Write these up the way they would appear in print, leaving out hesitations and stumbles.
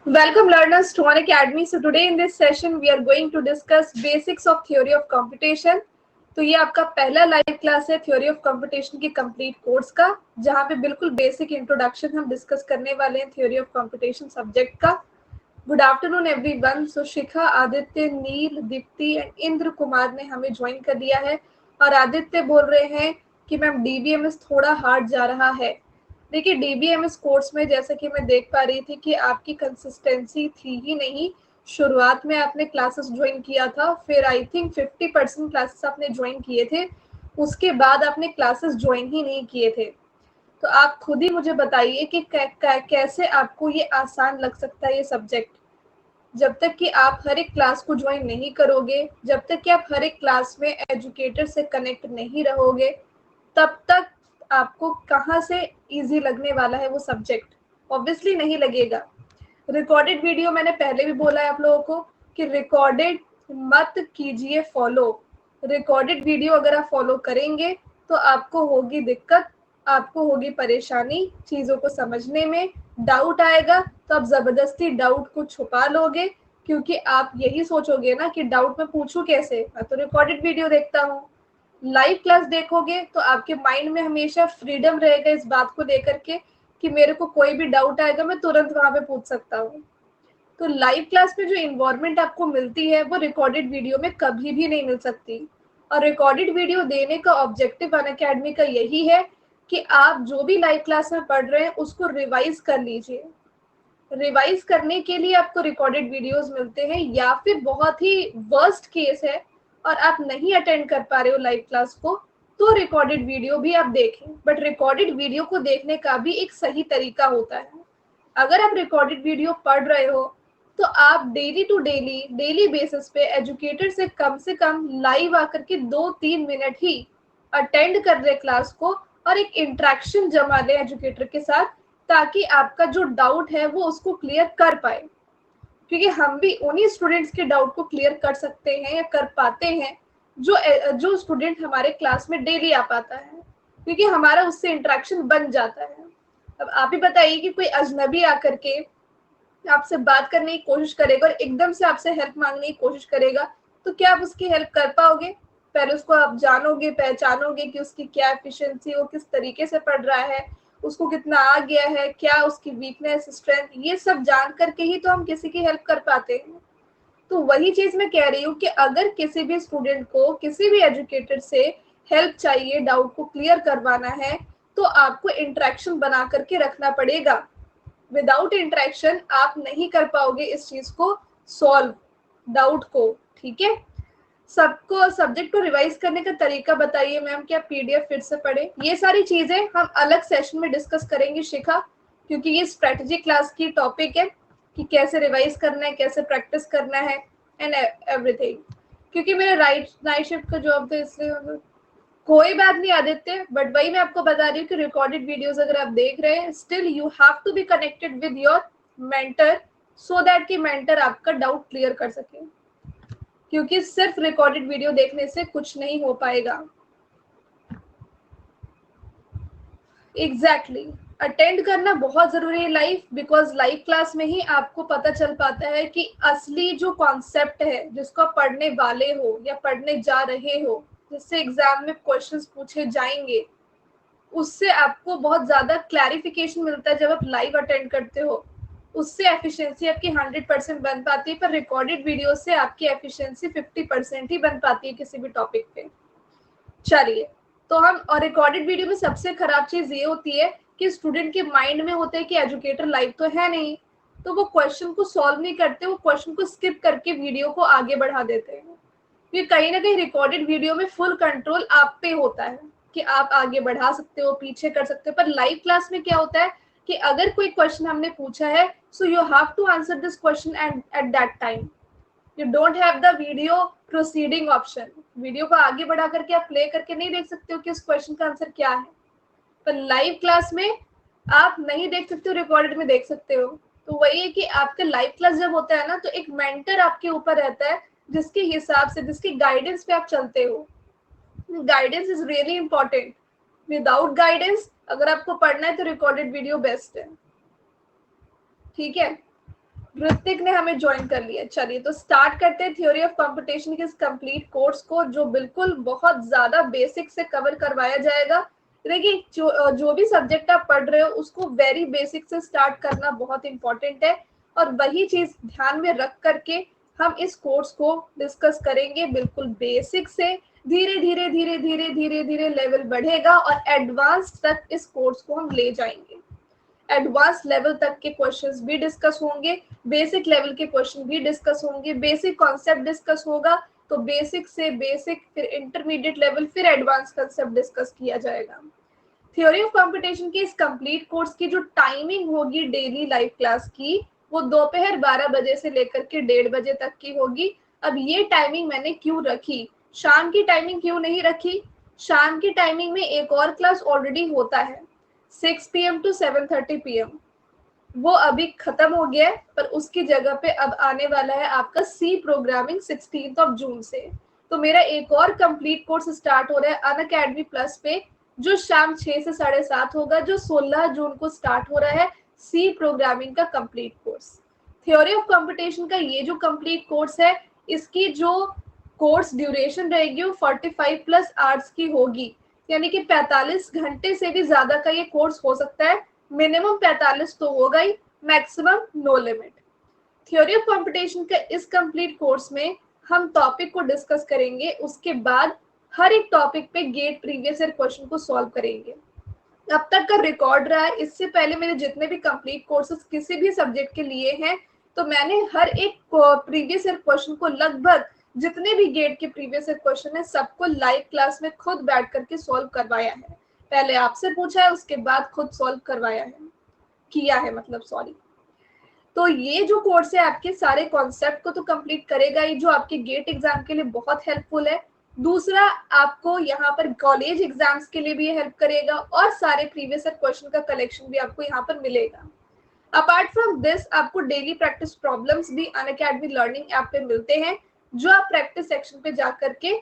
Welcome learners to One Academy. So today in this session we are going to discuss basics of theory of computation. तो ये आपका पहला live class है theory of computation की complete course का, जहाँ पे बिल्कुल बेसिक इंट्रोडक्शन हम डिस्कस करने वाले हैं थ्योरी ऑफ कंप्यूटेशन सब्जेक्ट का. Good afternoon everyone. So Shikha, Aditya, Neel, Deepti and Indra Kumar ने हमें ज्वाइन कर लिया है और आदित्य बोल रहे हैं कि मैम डीबीएमएस थोड़ा हार्ड जा रहा है. देखिए, डीबीएमएस कोर्स में जैसा कि मैं देख पा रही थी कि आपकी कंसिस्टेंसी थी ही नहीं. शुरुआत में आपने क्लासेस ज्वाइन किया था, फिर आई थिंक 50% क्लासेस आपने ज्वाइन किए थे, उसके बाद आपने क्लासेस ज्वाइन ही नहीं किए थे. तो आप खुद ही मुझे बताइए कि कैसे आपको ये आसान लग सकता है ये सब्जेक्ट. जब तक कि आप हर एक क्लास को ज्वाइन नहीं करोगे, जब तक कि आप हर एक क्लास में एजुकेटर से कनेक्ट नहीं रहोगे, तब तक आपको कहाँ से इजी लगने वाला है वो सब्जेक्ट. ऑब्वियसली नहीं लगेगा. रिकॉर्डेड वीडियो मैंने पहले भी बोला है आप लोगों को कि रिकॉर्डेड मत कीजिए फॉलो. रिकॉर्डेड वीडियो अगर आप फॉलो करेंगे तो आपको होगी दिक्कत, आपको होगी परेशानी चीज़ों को समझने में. डाउट आएगा तो आप ज़बरदस्ती डाउट को छुपा लोगे, क्योंकि आप यही सोचोगे ना कि डाउट मैं पूछूं कैसे, मैं तो रिकॉर्डेड वीडियो देखता हूँ. लाइव क्लास देखोगे तो आपके माइंड में हमेशा फ्रीडम रहेगा इस बात को लेकर के कि मेरे को कोई भी डाउट आएगा मैं तुरंत वहां पे पूछ सकता हूँ. तो लाइव क्लास में जो इन्वायरमेंट आपको मिलती है वो रिकॉर्डेड वीडियो में कभी भी नहीं मिल सकती. और रिकॉर्डेड वीडियो देने का ऑब्जेक्टिव अनअकैडमी का यही है कि आप जो भी लाइव क्लास में पढ़ रहे हैं उसको रिवाइज कर लीजिए. रिवाइज करने के लिए आपको रिकॉर्डेड वीडियोस मिलते हैं, या फिर बहुत ही वर्स्ट केस है और आप नहीं अटेंड कर पा रहे हो लाइव क्लास को, तो रिकॉर्डेड वीडियो भी आप देखें. बट रिकॉर्डेड वीडियो को देखने का भी एक सही तरीका होता है. अगर आप रिकॉर्डेड वीडियो पढ़ रहे हो तो आप डेली टू डेली बेसिस पे एजुकेटर से कम लाइव आकर के 2-3 मिनट ही अटेंड कर रहे क्लास को और एक इंटरेक्शन जमा ले एजुकेटर के साथ, ताकि आपका जो डाउट है वो उसको क्लियर कर पाए. क्योंकि हम भी उन्हीं स्टूडेंट्स के डाउट को क्लियर कर सकते हैं या कर पाते हैं जो जो स्टूडेंट हमारे क्लास में डेली आ पाता है, क्योंकि हमारा उससे इंटरेक्शन बन जाता है. अब आप ही बताइए कि कोई अजनबी आकर के आपसे बात करने की कोशिश करेगा और एकदम से आपसे हेल्प मांगने की कोशिश करेगा, तो क्या आप उसकी हेल्प कर पाओगे? पहले उसको आप जानोगे, पहचानोगे कि उसकी क्या एफिशिएंसी, वो किस तरीके से पढ़ रहा है, उसको कितना आ गया है, क्या उसकी वीकनेस, स्ट्रेंथ, ये सब जान करके ही तो हम किसी की हेल्प कर पाते हैं. तो वही चीज मैं कह रही हूँ कि अगर किसी भी स्टूडेंट को किसी भी एजुकेटर से हेल्प चाहिए, डाउट को क्लियर करवाना है, तो आपको इंटरेक्शन बना करके रखना पड़ेगा. विदाउट इंटरेक्शन आप नहीं कर पाओगे इस चीज को सॉल्व, डाउट को. ठीक है, सबको सब्जेक्ट को रिवाइज करने का तरीका बताइए मैम. क्या पीडीएफ फिर से पढ़े? ये सारी चीजें हम अलग सेशन में डिस्कस करेंगे शिखा, क्योंकि ये स्ट्रेटजी क्लास की टॉपिक है कि कैसे रिवाइज करना है, कैसे प्रैक्टिस करना है एंड एवरीथिंग. क्योंकि मेरे नाइट शिफ्ट का जॉब था, इसलिए कोई बात नहीं आदित्य. बट वही मैं आपको बता रही हूँ कि रिकॉर्डेड वीडियोस अगर आप देख रहे हैं, still you have to be connected with your mentor, so that कि मेंटर आपका डाउट क्लियर कर सके, क्योंकि सिर्फ रिकॉर्डेड वीडियो देखने से कुछ नहीं हो पाएगा. एग्जैक्टली, अटेंड करना बहुत जरूरी है लाइव, बिकॉज लाइव क्लास में ही आपको पता चल पाता है कि असली जो कॉन्सेप्ट है जिसको आप पढ़ने वाले हो या पढ़ने जा रहे हो, जिससे एग्जाम में क्वेश्चंस पूछे जाएंगे, उससे आपको बहुत ज्यादा क्लैरिफिकेशन मिलता है जब आप लाइव अटेंड करते हो. उससे एफिशिएंसी आपकी 100% बन पाती है, पर रिकॉर्डेड वीडियो से आपकी एफिशिएंसी 50% ही बन पाती है किसी भी टॉपिक पे. चलिए, तो हम, और रिकॉर्डेड वीडियो में सबसे खराब चीज ये होती है कि स्टूडेंट के माइंड में होता है कि एजुकेटर लाइव तो है नहीं, तो वो क्वेश्चन को सॉल्व नहीं करते, वो क्वेश्चन को स्किप करके वीडियो को आगे बढ़ा देते हैं. ये कहीं ना कहीं रिकॉर्डेड वीडियो में फुल कंट्रोल आप पे होता है कि आप आगे बढ़ा सकते हो, पीछे कर सकते हो. पर लाइव क्लास में क्या होता है कि अगर कोई क्वेश्चन हमने पूछा है, so you have to answer this question at that time. You don't have the video proceeding option. Video को आगे बढ़ा करके आप प्ले करके नहीं देख सकते हो कि उस क्वेश्चन का आंसर क्या है. पर लाइव क्लास में आप नहीं देख सकते हो, रिकॉर्डेड में देख सकते हो. तो वही है कि आपका लाइव क्लास जब होता है ना, तो एक मेंटर आपके ऊपर रहता है जिसके हिसाब से, जिसकी गाइडेंस पे आप चलते हो. Guidance is really important. Without guidance अगर आपको पढ़ना है तो रिकॉर्डेड वीडियो बेस्ट है. ठीक है, ऋतिक ने हमें ज्वाइन कर लिया। चलिए तो स्टार्ट करते हैं थ्योरी ऑफ कंपटीशन के इस कंप्लीट कोर्स को, जो बिल्कुल बहुत ज्यादा बेसिक से कवर करवाया जाएगा। देखिए जो भी सब्जेक्ट आप पढ़ रहे हो उसको वेरी बेसिक से स्टार्ट करना बहुत इंपॉर्टेंट है, और वही चीज ध्यान में रख करके हम इस कोर्स को डिस्कस करेंगे बिल्कुल बेसिक से। धीरे धीरे धीरे धीरे धीरे धीरे लेवल बढ़ेगा और एडवांस तक इस कोर्स को हम ले जाएंगे। एडवांस लेवल तक के क्वेश्चंस भी डिस्कस होंगे, बेसिक लेवल के क्वेश्चन भी डिस्कस होंगे, बेसिक कॉन्सेप्ट डिस्कस होगा, तो बेसिक से बेसिक, फिर इंटरमीडिएट लेवल, फिर एडवांस कॉन्सेप्ट डिस्कस किया जाएगा। थ्योरी ऑफ कंपटीशन की इस कंप्लीट कोर्स की जो टाइमिंग होगी डेली लाइव क्लास की, वो दोपहर 12 बजे से लेकर के 1:30 बजे तक की होगी। अब ये टाइमिंग मैंने क्यों रखी, शाम की टाइमिंग क्यों नहीं रखी? शाम की टाइमिंग में एक और क्लास ऑलरेडी होता है 6 PM to 7:30 PM, वो अभी खत्म हो गया है, पर उसकी जगह पे अब आने वाला है आपका सी प्रोग्रामिंग 16 जून से। तो मेरा एक और कंप्लीट कोर्स स्टार्ट हो रहा है अनअकैडमी प्लस पे, जो शाम 6 से 7:30 होगा, जो 16 जून को स्टार्ट हो रहा है सी प्रोग्रामिंग का complete course. Theory of computation का ये जो कंप्लीट कोर्स है, इसकी जो कोर्स ड्यूरेशन रहेगी वो 45 प्लस आवर्स की होगी, यानी कि 45 घंटे से भी ज्यादा का ये कोर्स हो सकता है। मिनिमम 45 तो होगा ही, maximum no limit. Theory of computation का इस कंप्लीट कोर्स में हम टॉपिक को डिस्कस करेंगे, उसके बाद हर एक टॉपिक पे गेट प्रीवियस ईयर क्वेश्चन को सॉल्व करेंगे। अब तक का रिकॉर्ड रहा है, इससे पहले मेरे जितने भी कंप्लीट कोर्सेज किसी भी सब्जेक्ट के लिए हैं, तो मैंने हर एक प्रीवियस ईयर क्वेश्चन को, लगभग जितने भी गेट के प्रीवियस ईयर क्वेश्चन है, सबको लाइव क्लास में खुद बैठ करके सॉल्व करवाया है। पहले आपसे पूछा है, उसके बाद खुद सॉल्व करवाया है, किया है मतलब, सॉरी। तो ये जो कोर्स है आपके सारे कॉन्सेप्ट को तो कंप्लीट करेगा ही, जो आपके गेट एग्जाम के लिए बहुत हेल्पफुल है। दूसरा, आपको यहाँ पर कॉलेज एग्जाम्स के लिए भी हेल्प करेगा, और सारे प्रीवियस ईयर क्वेश्चन का कलेक्शन भी आपको यहाँ पर मिलेगा। अपार्ट फ्रॉम दिस, आपको डेली प्रैक्टिस प्रॉब्लम्स भी अनअकैडमी लर्निंग ऐप पे मिलते हैं, जो आप प्रैक्टिस सेक्शन पे जा करके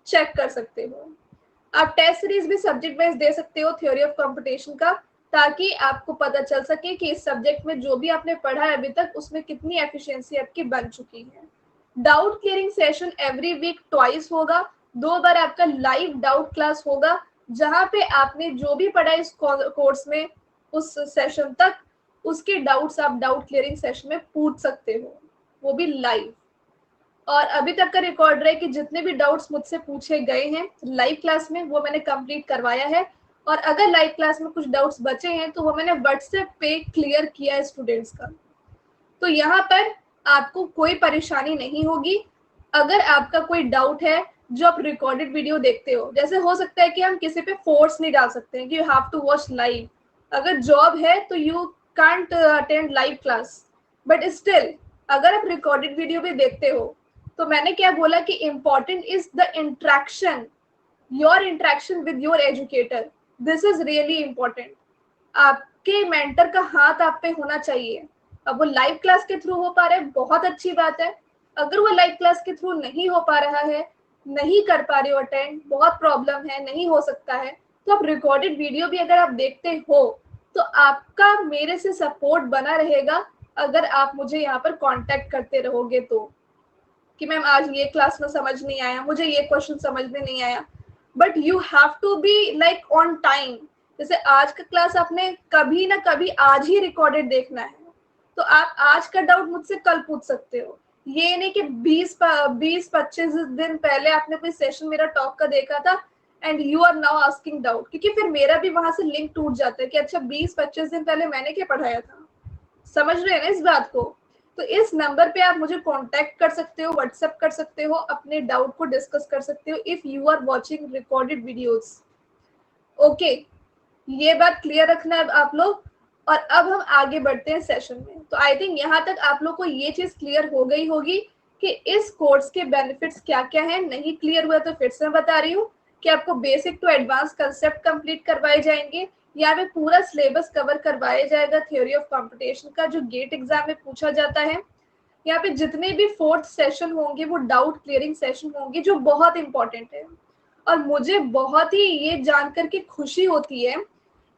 चेक कर सकते हो। आप टेस्ट सीरीज भी सब्जेक्ट वाइज दे सकते हो थ्योरी ऑफ कंपटीशन का, ताकि आपको पता चल सके कि इस सब्जेक्ट में जो भी आपने पढ़ा है अभी तक, उसमें कितनी एफिशिएंसी आपकी बन चुकी है। Doubt clearing session every week twice होगा, 2 बार आपका लाइव डाउट क्लास होगा, जहां पे आपने जो भी पढ़ा इस कोर्स में उस सेशन तक, उसके डाउट्स आप डाउट क्लियरिंग सेशन में पूछ सकते हो, वो भी लाइव। और अभी तक का रिकॉर्ड रहे कि जितने भी डाउट्स मुझसे पूछे गए हैं लाइव क्लास में, वो मैंने कंप्लीट करवाया है। और अगर लाइव क्लास में कुछ डाउट्स बचे हैं तो वो मैंने व्हाट्सएप पे क्लियर किया है स्टूडेंट्स का। तो यहाँ पर आपको कोई परेशानी नहीं होगी। अगर आपका कोई डाउट है, जो आप रिकॉर्डेड वीडियो देखते हो, जैसे हो सकता है कि हम किसी पे फोर्स नहीं डाल सकते हैं कि you have to watch live, अगर जॉब है तो you can't attend live class, but still अगर आप रिकॉर्डेड वीडियो भी देखते हो, तो मैंने क्या बोला कि important is the interaction, your interaction with your educator, this is really important. आपके मेंटर का हाथ आप पे होना चाहिए। अब वो लाइव क्लास के थ्रू हो पा रहा है, बहुत अच्छी बात है। अगर वो लाइव क्लास के थ्रू नहीं हो पा रहा है, नहीं कर पा रहे हो अटेंड, बहुत प्रॉब्लम है, नहीं हो सकता है, तो आप रिकॉर्डेड वीडियो भी अगर आप देखते हो, तो आपका मेरे से सपोर्ट बना रहेगा। अगर आप मुझे यहाँ पर कांटेक्ट करते रहोगे तो, कि मैम आज ये क्लास में समझ नहीं आया, मुझे ये क्वेश्चन समझ में नहीं आया, but you have to be like on time. जैसे आज का क्लास आपने कभी ना कभी आज ही रिकॉर्डेड देखना है, तो आप आज का डाउट मुझसे कल पूछ सकते हो। ये नहीं कि 20-25 दिन पहले आपने कोई सेशन मेरा टॉक का देखा था and you are now asking doubt, क्योंकि फिर मेरा भी वहां से लिंक टूट जाता है कि अच्छा 20-25 दिन पहले मैंने क्या पढ़ाया था। समझ रहे हैं ना इस बात को? तो इस नंबर पे आप मुझे कांटेक्ट कर सकते हो, व्हाट्सएप कर सकते हो, अपने डाउट को डिस्कस कर सकते हो if you are watching recorded videos. Okay, ये बात क्लियर रखना है आप लोग। और अब हम आगे बढ़ते हैं सेशन में। तो आई थिंक यहाँ तक आप लोग को ये चीज क्लियर हो गई होगी कि इस कोर्स के बेनिफिट्स क्या क्या हैं। नहीं क्लियर हुआ तो फिर से मैं बता रही हूँ कि आपको basic to advance concept complete करवाए जाएंगे, यहाँ पे पूरा सिलेबस कवर करवाया जाएगा थ्योरी ऑफ कंपटीशन का, जो गेट एग्जाम में पूछा जाता है। यहाँ पे जितने भी 4th सेशन होंगे वो डाउट क्लियरिंग सेशन होंगे, जो बहुत इंपॉर्टेंट है। और मुझे बहुत ही ये जानकर के खुशी होती है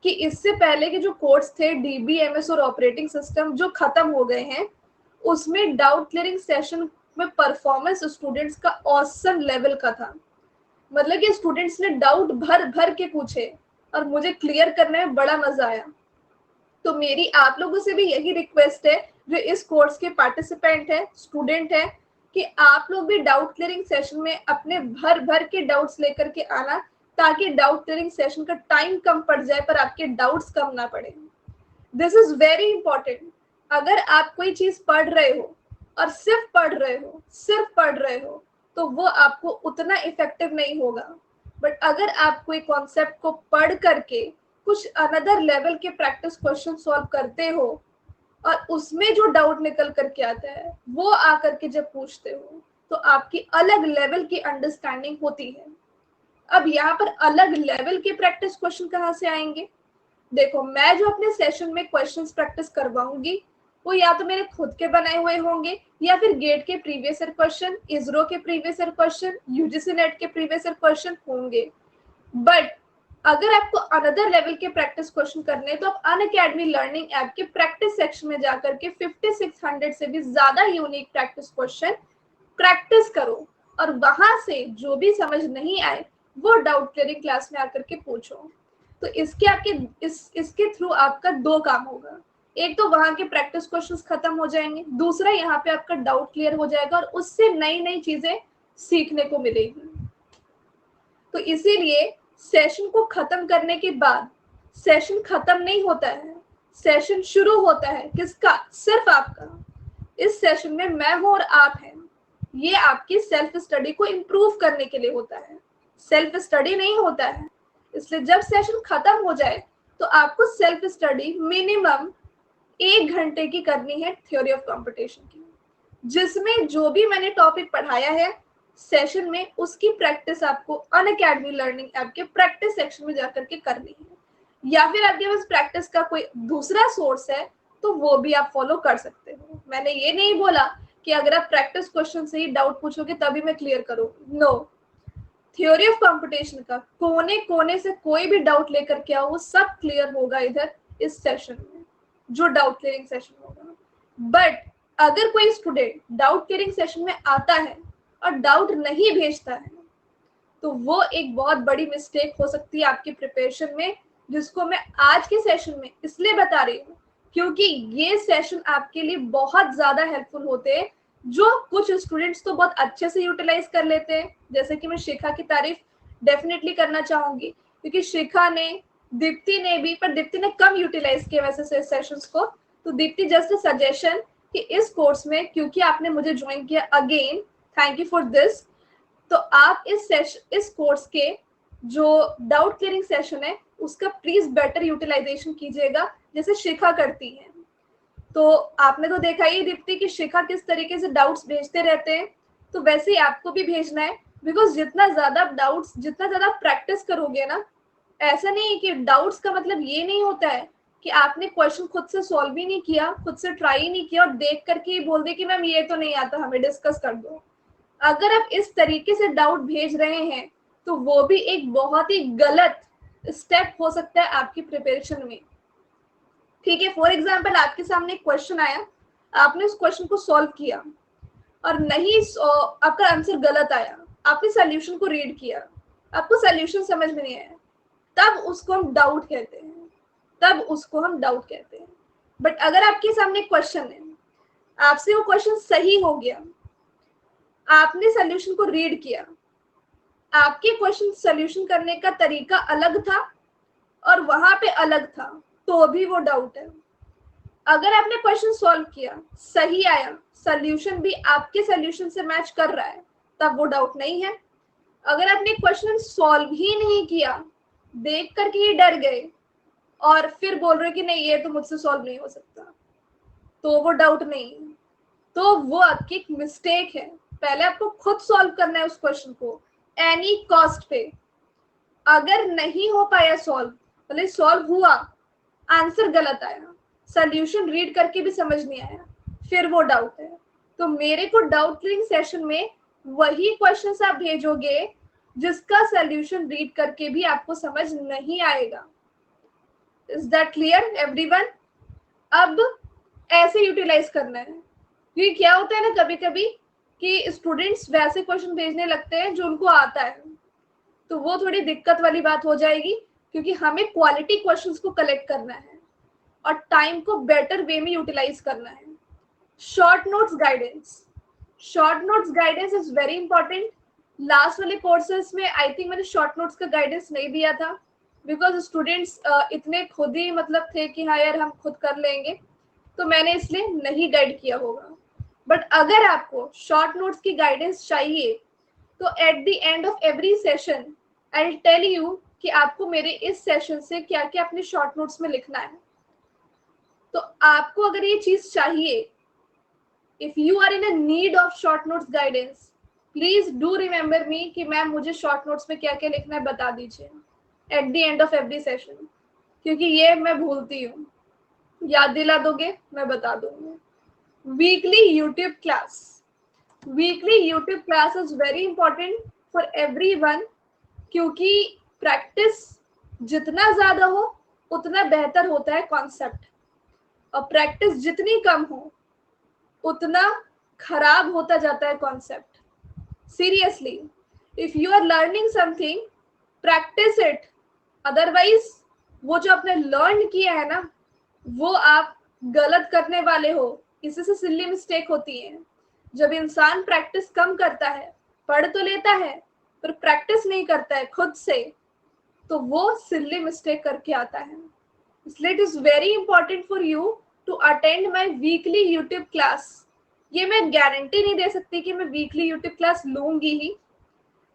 कि इससे पहले के जो कोर्स थे DBMS और ऑपरेटिंग सिस्टम, जो खत्म हो गए हैं, उसमें डाउट क्लियरिंग सेशन में परफॉर्मेंस स्टूडेंट्स का ऑसम लेवल का था। मतलब कि स्टूडेंट्स ने डाउट भर भर के पूछे और मुझे क्लियर करने में बड़ा मजा आया। तो मेरी आप लोगों से भी यही रिक्वेस्ट है जो इस कोर्स के पार्टिसिपेंट है, स्टूडेंट है, कि आप लोग भी डाउट क्लियरिंग सेशन में अपने भर भर के डाउट्स लेकर के आना, ताकि डाउट क्लियरिंग सेशन का टाइम कम पड़ जाए पर आपके डाउट्स कम ना पड़े। This is very important. अगर आप कोई चीज पढ़ रहे हो और सिर्फ पढ़ रहे हो तो वो आपको उतना इफेक्टिव नहीं होगा। बट अगर आप कोई कॉन्सेप्ट को पढ़ करके कुछ अनदर लेवल के प्रैक्टिस क्वेश्चन सॉल्व करते हो और उसमें जो डाउट निकल करके आता है वो आकर के जब पूछते हो तो आपकी अलग लेवल की अंडरस्टैंडिंग होती है। अब यहाँ पर अलग लेवल के प्रैक्टिस क्वेश्चन कहाँ से आएंगे? देखो, मैं जो अपने सेशन में क्वेश्चंस प्रैक्टिस करवाऊंगी वो या तो मेरे खुद के बनाए हुए होंगे या फिर गेट के प्रीवियस ईयर क्वेश्चन, इसरो के previous year question, UGC net के प्रीवियस ईयर क्वेश्चन होंगे। बट अगर आपको अनदर लेवल के प्रैक्टिस क्वेश्चन करने हैं तो आप अनअकैडमी लर्निंग ऐप के प्रैक्टिस सेक्शन में जाकर के 5600 से भी ज्यादा यूनिक प्रैक्टिस क्वेश्चन प्रैक्टिस करो और वहां से जो भी समझ नहीं आए वो डाउट क्लियरिंग क्लास में आकर के पूछो। तो इसके आपके इसके थ्रू आपका दो काम होगा। एक तो वहां के प्रैक्टिस क्वेश्चंस खत्म हो जाएंगे, दूसरा यहाँ पे आपका डाउट क्लियर हो जाएगा और उससे नई नई चीजें सीखने को मिलेगी। तो इसीलिए सेशन को खत्म करने के बाद सेशन खत्म नहीं होता है, सेशन शुरू होता है। किसका? सिर्फ आपका। इस सेशन में मैं हूं और आप हैं। ये आपकी सेल्फ स्टडी को इम्प्रूव करने के लिए होता है, सेल्फ स्टडी नहीं होता है। इसलिए जब सेशन खत्म हो जाए तो आपको सेल्फ स्टडी मिनिमम 1 घंटे की करनी है थ्योरी ऑफ कंपटीशन की, जिसमें जो भी मैंने टॉपिक पढ़ाया है सेशन में उसकी प्रैक्टिस आपको अनअकैडमी लर्निंग ऐप के प्रैक्टिस सेक्शन में जाकर के करनी है। या फिर आपके पास प्रैक्टिस का कोई दूसरा सोर्स है तो वो भी आप फॉलो कर सकते हो। मैंने ये नहीं बोला कि अगर आप प्रैक्टिस क्वेश्चन से ही डाउट पूछोगे तभी मैं क्लियर करूँ। नो, थ्योरी ऑफ कंपटीशन का कोने कोने से कोई भी डाउट लेकर के आओ, वो सब क्लियर होगा इधर इस सेशन में, जो डाउट क्लियरिंग सेशन होगा। बट अगर कोई स्टूडेंट डाउट क्लियरिंग सेशन में आता है और डाउट नहीं भेजता है तो वो एक बहुत बड़ी मिस्टेक हो सकती है आपकी प्रिपरेशन में, जिसको मैं आज के सेशन में इसलिए बता रही हूँ क्योंकि ये सेशन आपके लिए बहुत ज्यादा हेल्पफुल होते हैं। जो कुछ स्टूडेंट्स तो बहुत अच्छे से यूटिलाइज कर लेते हैं, जैसे कि मैं शिखा की तारीफ डेफिनेटली करना चाहूंगी क्योंकि शिखा ने, दीप्ति ने भी, पर दीप्ति ने कम यूटिलाइज किया वैसे सेशंस को। तो दीप्ति, जस्ट अ सजेशन कि इस कोर्स में क्योंकि आपने मुझे ज्वाइन किया, again thank you for this. तो आप इस कोर्स के जो डाउट क्लियरिंग सेशन है उसका प्लीज बेटर यूटिलाइजेशन कीजिएगा जैसे शिखा करती है। तो आपने तो देखा ही दीप्ति कि शिखा किस तरीके से डाउट्स भेजते रहते हैं, तो वैसे ही आपको भी भेजना है। बिकॉज जितना ज्यादा डाउट्स, जितना ज्यादा प्रैक्टिस करोगे ना, ऐसा नहीं कि डाउट्स का मतलब ये नहीं होता है कि आपने क्वेश्चन खुद से सॉल्व ही नहीं किया, खुद से ट्राई ही नहीं किया और देख करके ही बोल दे कि मैम ये तो नहीं आता, हमें डिस्कस कर दो। अगर आप इस तरीके से डाउट भेज रहे हैं तो वो भी एक बहुत ही गलत स्टेप हो सकता है आपकी प्रिपरेशन में। ठीक है, फॉर एग्जाम्पल आपके सामने क्वेश्चन आया, आपने उस क्वेश्चन को सॉल्व किया और नहीं आपका आंसर गलत आया, आपने सॉल्यूशन को रीड किया, आपको सॉल्यूशन समझ में नहीं आया, तब उसको हम डाउट कहते हैं। बट अगर आपके सामने क्वेश्चन है, आपसे वो क्वेश्चन सही हो गया, आपने सॉल्यूशन को रीड किया, आपके क्वेश्चन सॉल्यूशन करने का तरीका अलग था और वहां पे अलग था, तो भी वो डाउट है। अगर आपने क्वेश्चन सॉल्व किया, सही आया, सॉल्यूशन भी आपके सॉल्यूशन से मैच कर रहा है, तब वो डाउट नहीं है। अगर आपने क्वेश्चन सॉल्व ही नहीं किया, देख करके ही डर गए और फिर बोल रहे कि नहीं ये तो मुझसे सॉल्व नहीं हो सकता, तो वो डाउट नहीं है, तो वो आपकी एक मिस्टेक है। पहले आपको खुद सॉल्व करना है उस क्वेश्चन को एनी कॉस्ट पे। अगर नहीं हो पाया सॉल्व, भले सॉल्व हुआ, आंसर गलत आया, सॉल्यूशन रीड करके भी समझ नहीं आया, फिर वो डाउट है। तो मेरे को डाउट क्लियरिंग सेशन में वही क्वेश्चंस आप भेजोगे जिसका सॉल्यूशन रीड करके भी आपको समझ नहीं आएगा। Is that clear everyone? अब ऐसे यूटिलाइज करना है, क्योंकि क्या होता है ना कभी कभी कि स्टूडेंट्स वैसे क्वेश्चन भेजने लगते हैं जो उनको आता है, तो वो थोड़ी दिक्कत वाली बात हो जाएगी, क्योंकि हमें क्वालिटी क्वेश्चंस को कलेक्ट करना है और टाइम को बेटर वे में यूटिलाइज करना है। Short notes guidance, short notes guidance is very important. Last वाले कोर्सेज में आई थिंक मैंने शॉर्ट नोट्स का गाइडेंस नहीं दिया था, बिकॉज स्टूडेंट्स इतने खुद ही मतलब थे कि हाँ यार हम खुद कर लेंगे, तो मैंने इसलिए नहीं गाइड किया होगा। बट अगर आपको शॉर्ट नोट्स की गाइडेंस चाहिए तो at the end of every session I will tell you कि आपको मेरे इस सेशन से क्या क्या अपने शॉर्ट नोट्स में लिखना है। तो आपको अगर ये चीज चाहिए, if you are in a need of short notes guidance, please do remember me कि मैम मुझे शॉर्ट नोट्स में क्या क्या लिखना है बता दीजिए eight the end of every session, क्योंकि ये मैं भूलती हूँ। याद दिला दोगे मैं बता दूंगी। Weekly YouTube class, weekly YouTube class is very important for everyone, क्योंकि प्रैक्टिस जितना ज्यादा हो उतना बेहतर होता है कॉन्सेप्ट, और प्रैक्टिस जितनी कम हो उतना खराब होता जाता है concept. Seriously, if you are learning something, practice it, otherwise वो जो आपने लर्न किया है ना वो आप गलत करने वाले हो। इसी से सिल्ली मिस्टेक होती है। जब इंसान प्रैक्टिस कम करता है, पढ़ तो लेता है पर प्रैक्टिस नहीं करता है खुद से, तो वो सिल्ली मिस्टेक करके आता है। इसलिए it is very important for you to attend my weekly YouTube class. ये मैं गारंटी नहीं दे सकती कि मैं वीकली यूट्यूब क्लास लूंगी ही,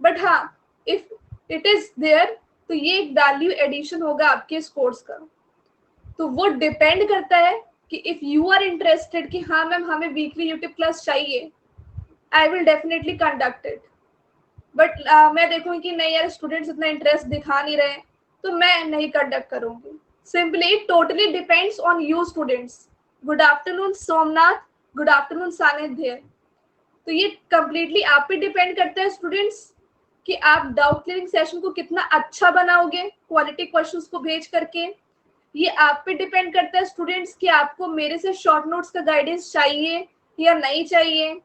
बट हाँ इफ इट इज देयर तो ये एक वैल्यू एडिशन होगा आपके इस कोर्स का। तो वो डिपेंड करता है कि इफ यू आर इंटरेस्टेड कि हाँ मैम हमें वीकली यूट्यूब क्लास चाहिए, I will definitely conduct it. But मैं देखूंगी कि नहीं यार स्टूडेंट्स इतना इंटरेस्ट दिखा नहीं रहे, तो मैं नहीं कंडक्ट करूंगी। Simply totally depends on you students. Good afternoon Somnath, good afternoon सानिध्य। तो ये कंप्लीटली आप पे डिपेंड करता है स्टूडेंट्स कि आप डाउट क्लियरिंग सेशन को कितना अच्छा बनाओगे क्वालिटी क्वेश्चंस को भेज करके। ये आप पे डिपेंड करता है स्टूडेंट्स कि आपको मेरे से शॉर्ट नोट्स का गाइडेंस चाहिए या नहीं चाहिए।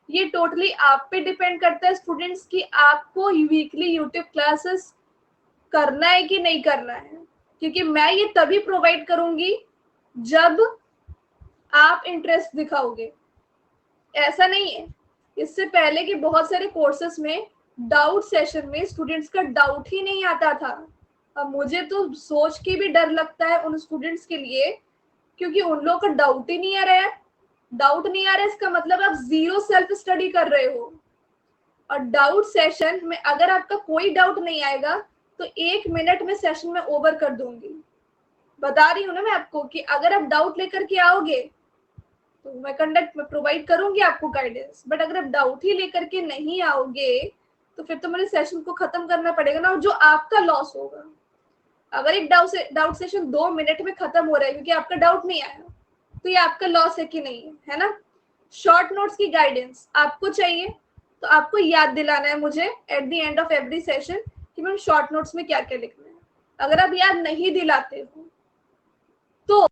ये टोटली आप पे डिपेंड करता है स्टूडेंट्स कि आपको वीकली यूट्यूब क्लासेस करना है कि नहीं करना है, क्योंकि मैं ये तभी प्रोवाइड करूंगी जब आप इंटरेस्ट दिखाओगे। ऐसा नहीं है, इससे पहले कि बहुत सारे कोर्सेस में डाउट सेशन में स्टूडेंट्स का डाउट ही नहीं आता था। अब मुझे तो सोच के भी डर लगता है उन स्टूडेंट्स के लिए, क्योंकि उन लोगों का डाउट ही नहीं आ रहा है। डाउट नहीं आ रहा है इसका मतलब आप जीरो सेल्फ स्टडी कर रहे हो। और डाउट सेशन में अगर आपका कोई डाउट नहीं आएगा तो 1 मिनट में सेशन में ओवर कर दूंगी। बता रही हूँ ना मैं आपको कि अगर आप डाउट लेकर के आओगे तो मैं प्रोवाइड करूंगी आपको गाइडेंस, बट अगर आप डाउट ही लेकर के नहीं आओगे तो फिर तो मेरे सेशन को खत्म करना पड़ेगा ना, और जो आपका लॉस होगा। अगर एक डाउट सेशन 2 मिनट में खत्म हो रहा है क्योंकि आपका डाउट नहीं आया, तो ये आपका लॉस है कि नहीं है ना। शॉर्ट नोट्स की गाइडेंस आपको चाहिए तो आपको याद दिलाना है मुझे eight the end of every session कि मैम शॉर्ट नोट्स में क्या क्या लिखना है। अगर आप याद नहीं दिलाते हो तो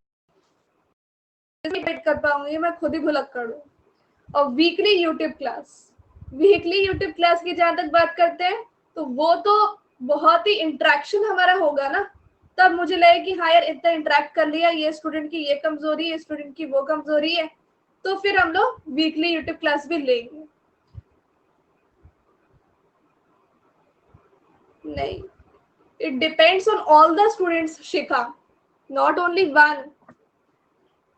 वेट कर पाऊंगी, मैं खुद ही भुलक्कड़ हूँ। और weekly YouTube class, weekly YouTube class की जहां तक बात करते हैं तो वो तो बहुत ही इंटरेक्शन हमारा होगा ना, तब मुझे लगे कि हाँ यार इतना इंटरेक्ट कर लिया, ये स्टूडेंट की ये कमजोरी है, स्टूडेंट की वो कमजोरी है, तो फिर हम लोग वीकली यूट्यूब क्लास भी लेंगे। नहीं, it depends on all the students Shikha, not only one.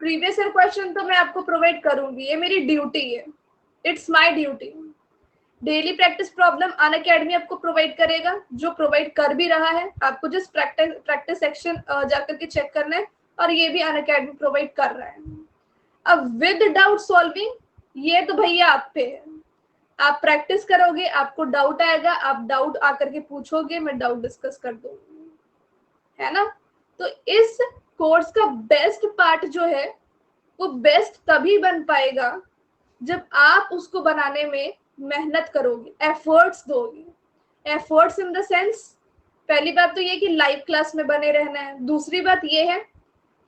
Previous year question तो मैं आपको प्रोवाइड करूंगी, ये मेरी ड्यूटी है, it's my duty. Daily practice problem Unacademy आपको प्रोवाइड करेगा, जो प्रोवाइड कर भी रहा है। आपको जस्ट प्रैक्टिस सेक्शन जाकर के चेक करना है, और ये भी अनअकैडमी प्रोवाइड कर रहा है। अब विद डाउट सॉल्विंग, ये तो भैया आप पे है। आप प्रैक्टिस करोगे, आपको डाउट आएगा, आप डाउट आकर के पूछोगे, मैं डाउट डिस्कस कर दूंगी, है ना। तो इस कोर्स का बेस्ट पार्ट जो है वो बेस्ट तभी बन पाएगा जब आप उसको बनाने में मेहनत करोगे, एफर्ट्स दोगे। एफर्ट्स इन द सेंस, पहली बात तो ये कि लाइव क्लास में बने रहना है। दूसरी बात ये है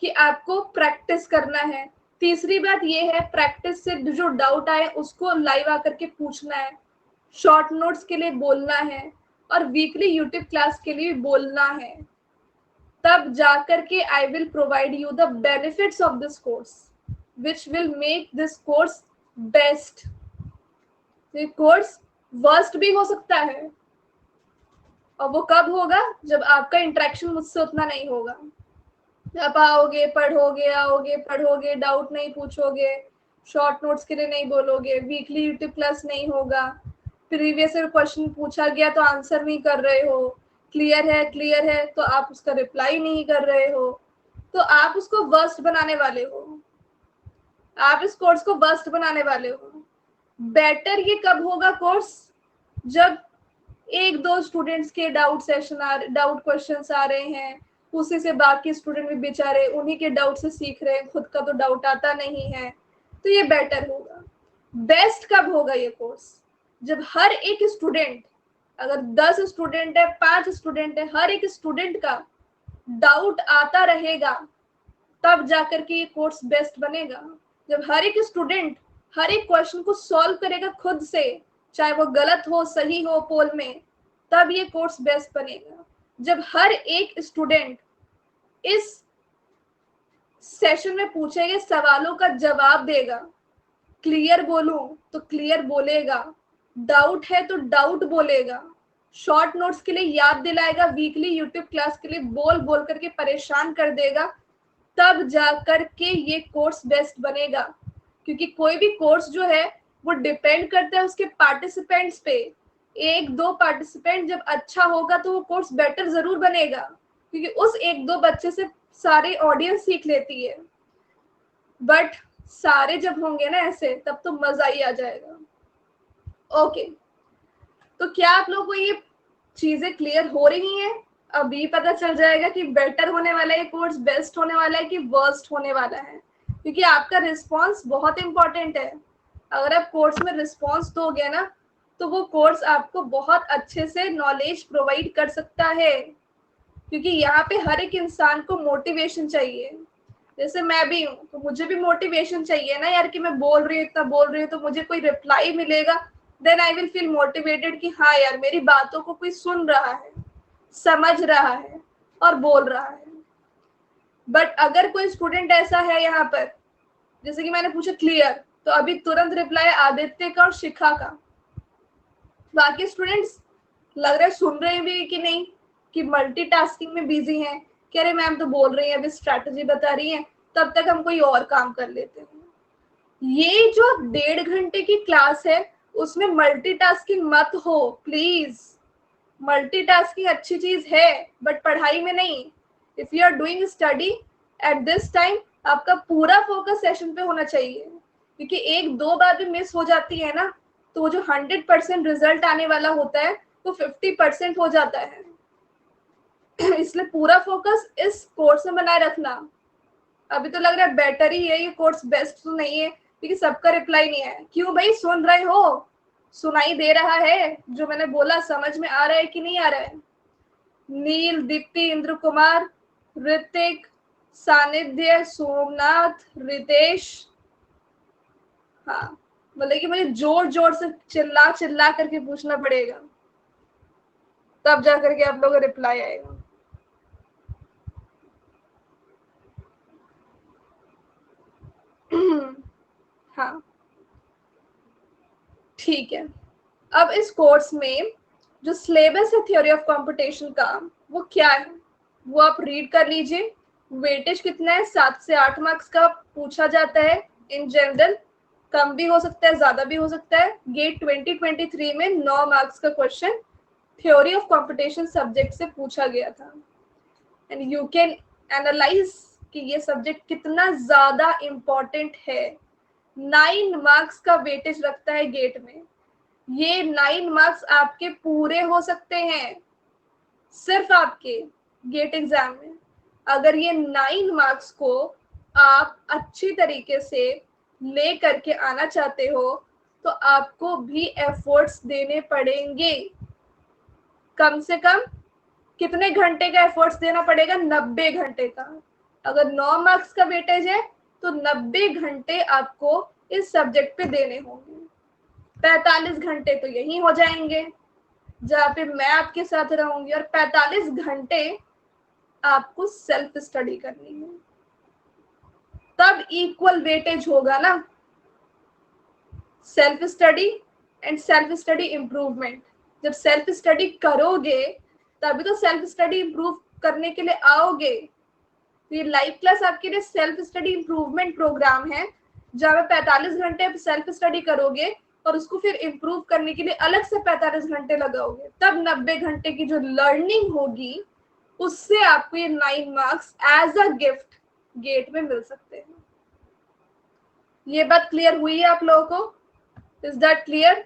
कि आपको प्रैक्टिस करना है, तीसरी बात ये है, प्रैक्टिस से जो डाउट आए उसको लाइव आकर के पूछना है, शॉर्ट नोट्स के लिए बोलना है और वीकली यूट्यूब क्लास के लिए बोलना है। तब जाकर के I will provide you the benefits of this course which will make this course best. ये कोर्स वर्स्ट भी हो सकता है, और वो कब होगा, जब आपका इंटरेक्शन मुझसे उतना नहीं होगा। आप आओगे पढ़ोगे, डाउट नहीं पूछोगे, शॉर्ट नोट्स के लिए नहीं बोलोगे, वीकली यूट्यूब क्लास नहीं होगा, प्रीवियस ईयर क्वेश्चन पूछा गया तो आंसर नहीं कर रहे हो, क्लियर है तो आप उसका रिप्लाई नहीं कर रहे हो, तो आप उसको वर्स्ट बनाने वाले हो, आप इस कोर्स को वर्स्ट बनाने वाले हो। बेटर ये कब होगा कोर्स, जब एक दो स्टूडेंट्स के डाउट क्वेश्चंस आ रहे हैं, उसी से बाकी स्टूडेंट भी बेचारे उन्हीं के डाउट से सीख रहे हैं, खुद का तो डाउट आता नहीं है, तो ये बेटर होगा। बेस्ट कब होगा ये कोर्स, जब हर एक स्टूडेंट, अगर 10 स्टूडेंट है, 5 स्टूडेंट है, हर एक स्टूडेंट का डाउट आता रहेगा, तब जाकर के ये कोर्स बेस्ट बनेगा। जब हर एक स्टूडेंट हर एक क्वेश्चन को सॉल्व करेगा खुद से, चाहे वो गलत हो सही हो पोल में, तब ये कोर्स बेस्ट बनेगा। जब हर एक स्टूडेंट इस सेशन में पूछे गए सवालों का जवाब देगा, क्लियर बोलूं तो क्लियर बोलेगा, डाउट है तो डाउट बोलेगा, शॉर्ट नोट्स के लिए याद दिलाएगा, वीकली यूट्यूब क्लास के लिए बोल बोल करके परेशान कर देगा, तब जाकर के ये कोर्स बेस्ट बनेगा। क्योंकि कोई भी कोर्स जो है वो डिपेंड करता है उसके पार्टिसिपेंट्स पे। एक दो पार्टिसिपेंट जब अच्छा होगा तो वो कोर्स बेटर जरूर बनेगा, क्योंकि उस एक दो बच्चे से सारी ऑडियंस सीख लेती है। बट सारे जब होंगे ना ऐसे, तब तो मजा ही आ जाएगा। ओके, तो क्या आप लोगों को ये चीजें क्लियर हो रही हैं? अभी पता चल जाएगा कि बेटर होने वाला है कोर्स, बेस्ट होने वाला है कि वर्स्ट होने वाला है, क्योंकि आपका रिस्पॉन्स बहुत इंपॉर्टेंट है। अगर आप कोर्स में रिस्पॉन्स दोगे ना, तो वो कोर्स आपको बहुत अच्छे से नॉलेज प्रोवाइड कर सकता है, क्योंकि यहाँ पे हर एक इंसान को मोटिवेशन चाहिए। जैसे मैं भी हूँ, तो मुझे भी मोटिवेशन चाहिए ना यार, कि मैं बोल रही हूँ, इतना बोल रही हूँ, तो मुझे कोई रिप्लाई मिलेगा, then I will feel motivated कि हाँ यार मेरी बातों को कोई सुन रहा है, समझ रहा है और बोल रहा है। बट अगर कोई स्टूडेंट ऐसा है यहाँ पर, जैसे कि मैंने पूछा क्लियर, तो अभी तुरंत रिप्लाई आदित्य का और शिखा का, बाकी स्टूडेंट्स लग रहा है सुन रहे भी कि नहीं, कि मल्टीटास्किंग में बिजी हैं, कह रहे मैम तो बोल रही है, अभी स्ट्रैटेजी बता रही है, तब तक हम कोई और काम कर लेते हैं। ये जो 1.5 घंटे की क्लास है, उसमें मल्टीटास्किंग मत हो प्लीज। मल्टीटास्किंग अच्छी चीज है, बट पढ़ाई में नहीं। If you are doing study at this time, आपका पूरा फोकस सेशन पे होना चाहिए, क्योंकि एक दो बार भी मिस हो जाती है ना, तो वो जो 100% रिजल्ट आने वाला होता है वो 50% हो जाता है। इसलिए पूरा फोकस इस कोर्स में बनाए रखना। अभी तो लग रहा है बेटर ही है ये कोर्स, बेस्ट तो नहीं है, क्योंकि सबका रिप्लाई नहीं है। क्यों भाई, सुन रहे हो, सुनाई दे रहा है जो मैंने बोला, समझ में आ रहा है कि नहीं आ रहा है? नील, दीप्ति, इंद्र कुमार, ऋतिक, सानिध्य, सोमनाथ, रितेश, हाँ, मतलब कि मुझे जोर जोर से चिल्ला चिल्ला करके पूछना पड़ेगा, तब जा करके आप लोगों का रिप्लाई आएगा। हाँ, ठीक है। अब इस कोर्स में जो सिलेबस है थ्योरी ऑफ कंपटीशन का, वो क्या है वो आप रीड कर लीजिए। वेटेज कितना है, 7 से 8 मार्क्स का पूछा जाता है इन जनरल, कम भी हो सकता है, ज्यादा भी हो सकता है। गेट 2023 में 9 मार्क्स का question theory of competition subject से पूछा गया था। एंड यू कैन एनालाइज कि ये सब्जेक्ट कितना ज्यादा इंपॉर्टेंट है। 9 मार्क्स का वेटेज रखता है गेट में। ये 9 मार्क्स आपके पूरे हो सकते हैं सिर्फ आपके गेट एग्जाम में। अगर ये 9 मार्क्स को आप अच्छी तरीके से ले करके आना चाहते हो, तो आपको भी एफर्ट्स देने पड़ेंगे। कम से कम कितने घंटे का एफर्ट्स देना पड़ेगा, 90 घंटे का। अगर 9 मार्क्स का वेटेज है तो 90 घंटे आपको इस सब्जेक्ट पे देने होंगे। 45 घंटे तो यही हो जाएंगे जहाँ पे मैं आपके साथ रहूंगी, और 45 घंटे आपको सेल्फ स्टडी करनी है। तब इक्वल वेटेज होगा ना, self study and self study improvement. जब सेल्फ स्टडी करोगे तभी तो सेल्फ स्टडी इम्प्रूव करने के लिए आओगे। तो ये लाइव क्लास आपके लिए सेल्फ स्टडी इम्प्रूवमेंट प्रोग्राम है, जहाँ पे 45 घंटे आप सेल्फ स्टडी करोगे और उसको फिर इम्प्रूव करने के लिए अलग से 45 घंटे लगाओगे। तब 90 घंटे की जो लर्निंग होगी उससे आपको ये 9 marks as a gift GATE में मिल सकते हैं। ये बात क्लियर हुई है आप लोगों को? Is that clear?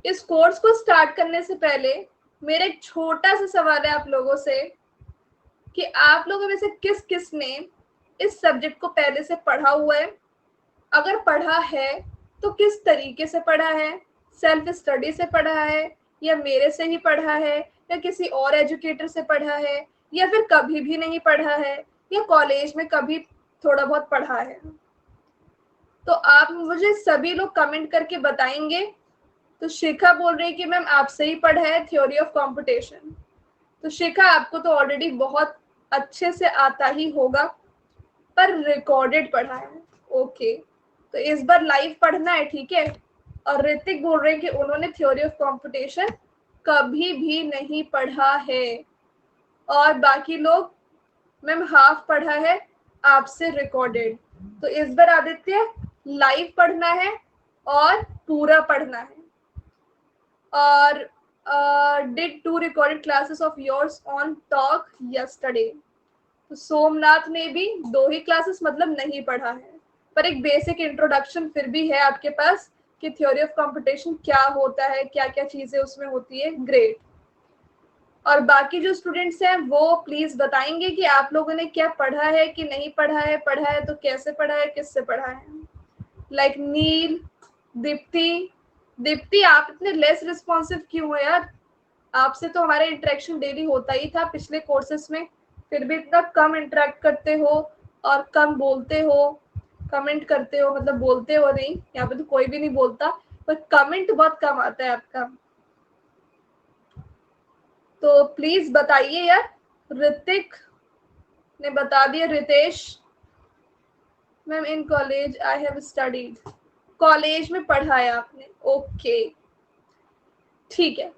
इस कोर्स को स्टार्ट करने से पहले मेरा एक छोटा सा सवाल है आप लोगों से कि आप लोगों में से किस किस ने इस सब्जेक्ट को पहले से पढ़ा हुआ है? अगर पढ़ा है तो किस तरीके से पढ़ा है? सेल्फ स्टडी से पढ़ा है, या मेरे से ही पढ़ा है, या किसी और एजुकेटर से पढ़ा है, या फिर कभी भी नहीं पढ़ा है, या कॉलेज में कभी थोड़ा बहुत पढ़ा है? तो आप मुझे सभी लोग कमेंट करके बताएंगे। तो शिखा बोल रही है कि मैम आपसे ही पढ़ा है थ्योरी ऑफ कंपटीशन। तो शिखा आपको तो ऑलरेडी बहुत अच्छे से आता ही होगा, पर रिकॉर्डेड पढ़ा है। ओके, तो इस बार लाइव पढ़ना है, ठीक है? और ऋतिक बोल रहे हैं कि उन्होंने थ्योरी ऑफ कंपटीशन कभी भी नहीं पढ़ा है, और बाकी लोग मैम हाफ पढ़ा है आपसे रिकॉर्डेड। तो इस बार आदित्य लाइव पढ़ना है और पूरा पढ़ना है। और did 2 recorded classes of yours on talk yesterday? तो सोमनाथ ने भी 2 ही क्लासेस मतलब नहीं पढ़ा है, पर एक बेसिक इंट्रोडक्शन फिर भी है आपके पास कि थ्योरी ऑफ कंपटीशन क्या होता है, क्या क्या चीजें उसमें होती है। ग्रेट। और बाकी जो स्टूडेंट्स हैं वो प्लीज बताएंगे कि आप लोगों ने क्या पढ़ा है कि नहीं पढ़ा है तो कैसे पढ़ा है, किससे पढ़ा है। लाइक नील, दीप्ति आप इतने लेस रिस्पॉन्सिव क्यों हो यार? आपसे तो हमारा इंटरेक्शन डेली होता ही था पिछले कोर्सेस में, फिर भी इतना कम इंटरेक्ट करते हो और कम बोलते हो, कमेंट करते हो, मतलब बोलते हो नहीं, यहाँ पे तो कोई भी नहीं बोलता, पर कमेंट बहुत कम आता है आपका। तो प्लीज बताइए यार। ऋतिक ने बता दिया। Ritesh ma'am in college I have studied, college में पढ़ा है आपने? ओके ठीक है।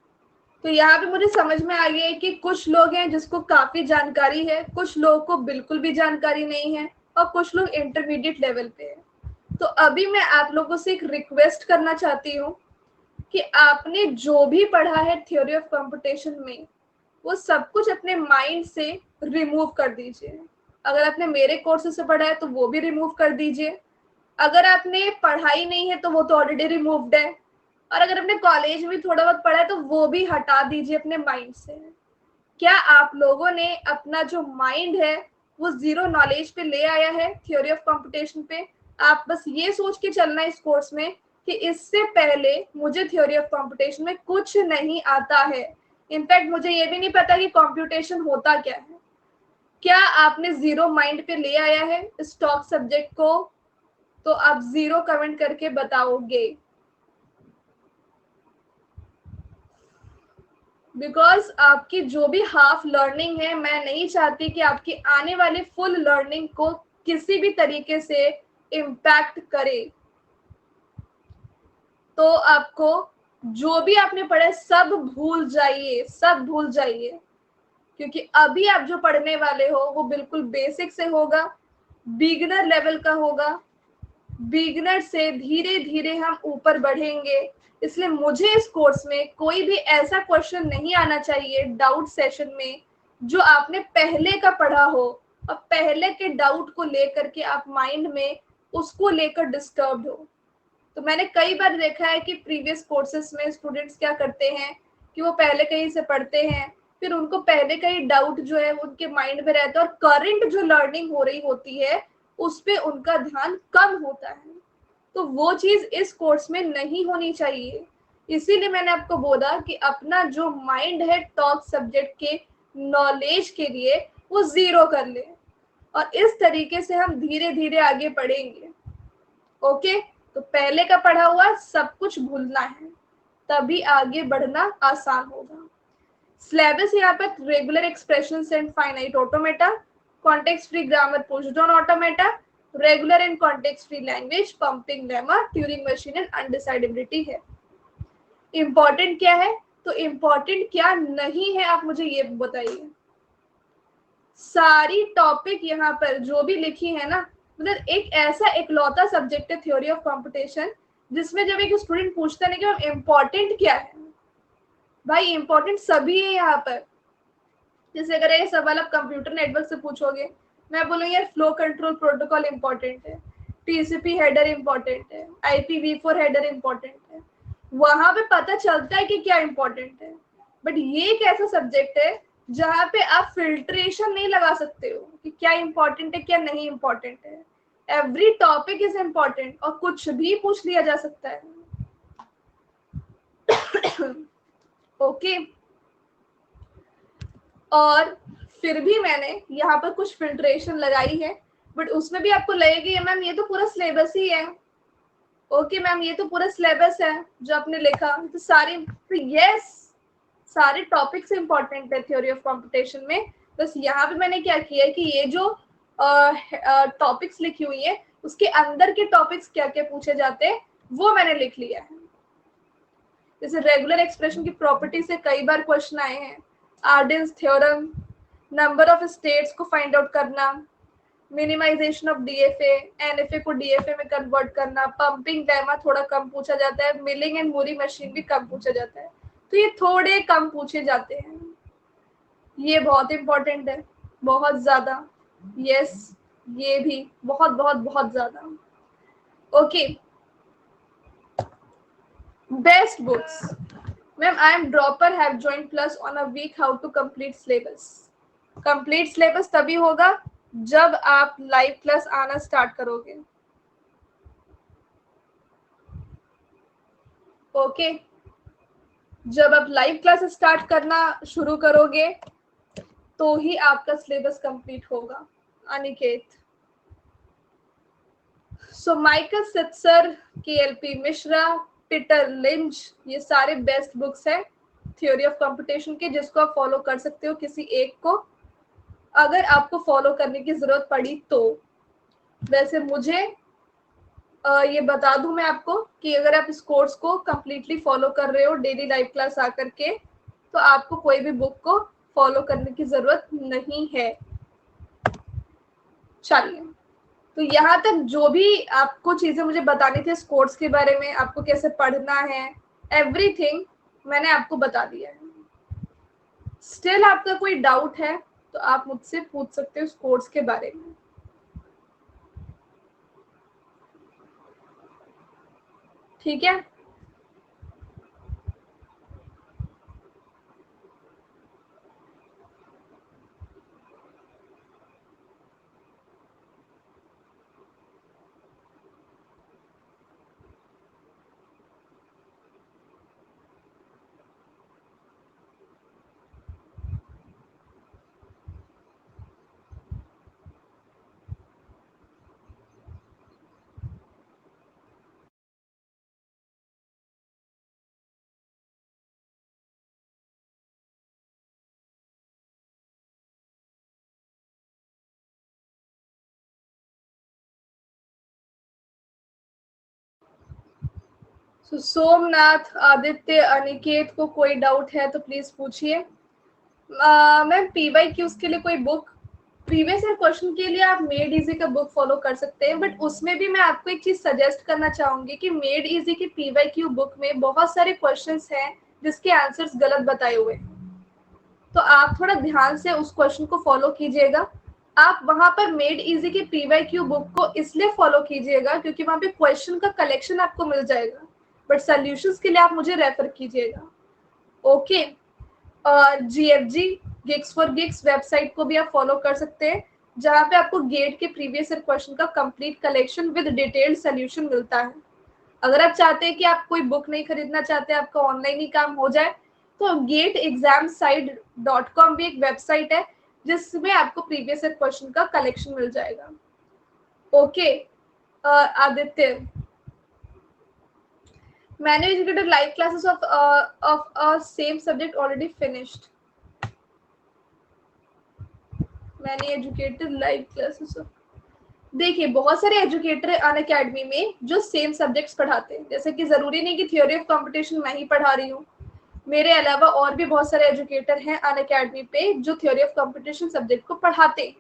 तो यहाँ पे मुझे समझ में आ गया है कि कुछ लोग हैं जिसको काफी जानकारी है, कुछ लोगों को बिल्कुल भी जानकारी नहीं है, और कुछ लोग इंटरमीडिएट लेवल पे है। तो अभी मैं आप लोगों से एक रिक्वेस्ट करना चाहती हूँ कि आपने जो भी पढ़ा है थ्योरी ऑफ कंपटीशन में, वो सब कुछ अपने माइंड से रिमूव कर दीजिए। अगर आपने मेरे कोर्सेज से पढ़ा है तो वो भी रिमूव कर दीजिए। अगर आपने पढ़ाई नहीं है तो वो तो ऑलरेडी रिमूव्ड है, और अगर अपने कॉलेज में थोड़ा बहुत पढ़ा है तो वो भी हटा दीजिए अपने माइंड से। क्या आप लोगों ने अपना जो माइंड है वो 0 नॉलेज पे ले आया है थ्योरी ऑफ कंपटीशन पे? आप बस ये सोच के चलना इस कोर्स में कि इससे पहले मुझे थ्योरी ऑफ कंपटीशन में कुछ नहीं आता है, इनफैक्ट मुझे ये भी नहीं पता कि कंप्यूटेशन होता क्या है। क्या आपने 0 माइंड पे ले आया है स्टॉक सब्जेक्ट को? तो आप 0 कमेंट करके बताओगे, बिकॉज आपकी जो भी हाफ लर्निंग है, मैं नहीं चाहती कि आपकी आने वाली फुल लर्निंग को किसी भी तरीके से इम्पैक्ट करे। तो आपको जो भी आपने पढ़ा सब भूल जाइए, सब भूल जाइए, क्योंकि अभी आप जो पढ़ने वाले हो वो बिल्कुल बेसिक से होगा, बिगिनर लेवल का होगा। बिगिनर से धीरे धीरे हम ऊपर बढ़ेंगे। इसलिए मुझे इस कोर्स में कोई भी ऐसा क्वेश्चन नहीं आना चाहिए डाउट सेशन में जो आपने पहले का पढ़ा हो और पहले के डाउट को लेकर के आप माइंड में उसको लेकर डिस्टर्ब हो। तो मैंने कई बार देखा है कि प्रीवियस कोर्सेज में स्टूडेंट्स क्या करते हैं कि वो पहले कहीं से पढ़ते हैं, फिर उनको पहले का ही डाउट जो है उनके माइंड में रहता है, और करंट जो लर्निंग हो रही होती है उस पे उनका ध्यान कम होता है। तो वो चीज इस कोर्स में नहीं होनी चाहिए। इसीलिए मैंने आपको बोला कि अपना जो माइंड है टॉक सब्जेक्ट के नॉलेज के लिए वो 0 कर ले। और इस तरीके से हम धीरे धीरे आगे बढ़ेंगे। ओके, तो पहले का पढ़ा हुआ सब कुछ भूलना है, तभी आगे बढ़ना आसान होगा। सिलेबस यहाँ पर regular expressions and finite automata, context free grammar pushdown automata, regular and context free language, pumping lemma, Turing machine and undecidability है। इंपॉर्टेंट क्या है, तो इंपॉर्टेंट क्या नहीं है आप मुझे ये बताइए। सारी टॉपिक यहाँ पर जो भी लिखी है ना, मतलब एक ऐसा इकलौता सब्जेक्ट है थ्योरी ऑफ कंपटीशन जिसमें जब एक स्टूडेंट पूछता है कि इम्पोर्टेंट क्या है, भाई इम्पोर्टेंट सभी है यहाँ पर। जैसे अगर ये सवाल आप कंप्यूटर नेटवर्क से पूछोगे, मैं बोलूंगी यार फ्लो कंट्रोल प्रोटोकॉल इंपॉर्टेंट है, टीसीपी हेडर इंपॉर्टेंट है, IPv4 हेडर इंपॉर्टेंट है, वहां पे पता चलता है कि क्या इंपॉर्टेंट है। बट ये एक ऐसा सब्जेक्ट है जहाँ पे आप फिल्ट्रेशन नहीं लगा सकते हो कि क्या इंपॉर्टेंट है क्या नहीं इंपॉर्टेंट है। एवरी टॉपिक इज इंपॉर्टेंट और कुछ भी पूछ लिया जा सकता है। ओके और फिर भी मैंने यहाँ पर कुछ फिल्ट्रेशन लगाई है, बट उसमें भी आपको लगेगी मैम ये तो पूरा सिलेबस ही है। ओके मैम ये तो पूरा सिलेबस है जो आपने लिखा, तो सारी तो यस सारे टॉपिक्स इंपॉर्टेंट है थ्योरी ऑफ कंपटीशन में। बस यहाँ पे मैंने क्या किया है कि ये जो टॉपिक्स लिखी हुई है उसके अंदर के टॉपिक्स क्या क्या पूछे जाते हैं वो मैंने लिख लिया है। जैसे रेगुलर एक्सप्रेशन की प्रॉपर्टी से कई बार क्वेश्चन आए हैं, आर्डेन्स थ्योरम, नंबर ऑफ स्टेट्स को फाइंड आउट करना, मिनिमाइजेशन ऑफ डीएफए, एनएफए को डीएफए में कन्वर्ट करना, पंपिंग लेमा थोड़ा कम पूछा जाता है, मिलिंग एंड मूरी मशीन भी कम पूछा जाता है, तो ये थोड़े कम पूछे जाते हैं। ये बहुत इंपॉर्टेंट है, बहुत ज्यादा। यस ये भी बहुत बहुत बहुत ज्यादा। Okay best books, ma'am I am dropper have joined plus on a week how to complete syllabus. Complete syllabus तभी होगा जब आप लाइव क्लास आना स्टार्ट करोगे। ओके जब आप लाइव क्लास स्टार्ट करना शुरू करोगे तो ही आपका सिलेबस कंप्लीट होगा। Aniket, so Michael Sipser, KLP Mishra, Peter Linz, ये सारे बेस्ट बुक्स हैं थ्योरी ऑफ कंपटीशन के, जिसको आप फॉलो कर सकते हो किसी एक को अगर आपको फॉलो करने की जरूरत पड़ी तो। वैसे मुझे ये बता दूं मैं आपको कि अगर आप इस कोर्स को कंप्लीटली फॉलो कर रहे हो डेली लाइव क्लास आकर के, तो आपको कोई भी बुक को फॉलो करने की जरूरत नहीं है। चलिए, तो यहाँ तक जो भी आपको चीजें मुझे बतानी थी इस कोर्स के बारे में, आपको कैसे पढ़ना है, एवरीथिंग मैंने आपको बता दिया है। स्टिल आपका कोई डाउट है तो आप मुझसे पूछ सकते हो इस कोर्स के बारे में। ठीक है, तो सोमनाथ, आदित्य, अनिकेत को कोई डाउट है तो प्लीज पूछिए। मैम PYQs के लिए कोई बुक, प्रीवियस ईयर क्वेश्चन के लिए आप मेड इजी का बुक फॉलो कर सकते हैं, बट उसमें भी मैं आपको एक चीज सजेस्ट करना चाहूंगी कि मेड इजी की PYQ बुक में बहुत सारे क्वेश्चंस हैं जिसके आंसर्स गलत बताए हुए हैं, तो आप थोड़ा ध्यान से उस क्वेश्चन को फॉलो कीजिएगा। आप वहां पर मेड इजी की PYQ बुक को इसलिए फॉलो कीजिएगा क्योंकि वहां पे क्वेश्चन का कलेक्शन आपको मिल जाएगा, बट सॉल्यूशंस के लिए आप मुझे रेफर कीजिएगा। Okay GFG, gigs for gigs website को भी आप फॉलो कर सकते हैं, जहाँ पे आपको गेट के प्रीवियस ईयर क्वेश्चन का complete collection with detailed solution मिलता है। अगर आप चाहते हैं कि आप कोई बुक नहीं खरीदना चाहते, आपका ऑनलाइन ही काम हो जाए, तो GateExamSite.com भी एक वेबसाइट है जिसमें आपको प्रीवियस ईयर क्वेश्चन का कलेक्शन मिल जाएगा। ओके आदित्य, मैंने educated live classes of same subject already finished. मैंने एजुकेटेड लाइव क्लासेस ऑफ, देखिए बहुत सारे एजुकेटर है अनअकैडमी में जो सेम सब्जेक्ट्स पढ़ाते हैं। जैसे कि जरूरी नहीं कि थ्योरी ऑफ कंपटीशन मैं ही पढ़ा रही हूँ, मेरे अलावा और भी बहुत सारे एजुकेटर हैं अनअकैडमी पे जो थ्योरी ऑफ कंपटीशन सब्जेक्ट को पढ़ाते हैं।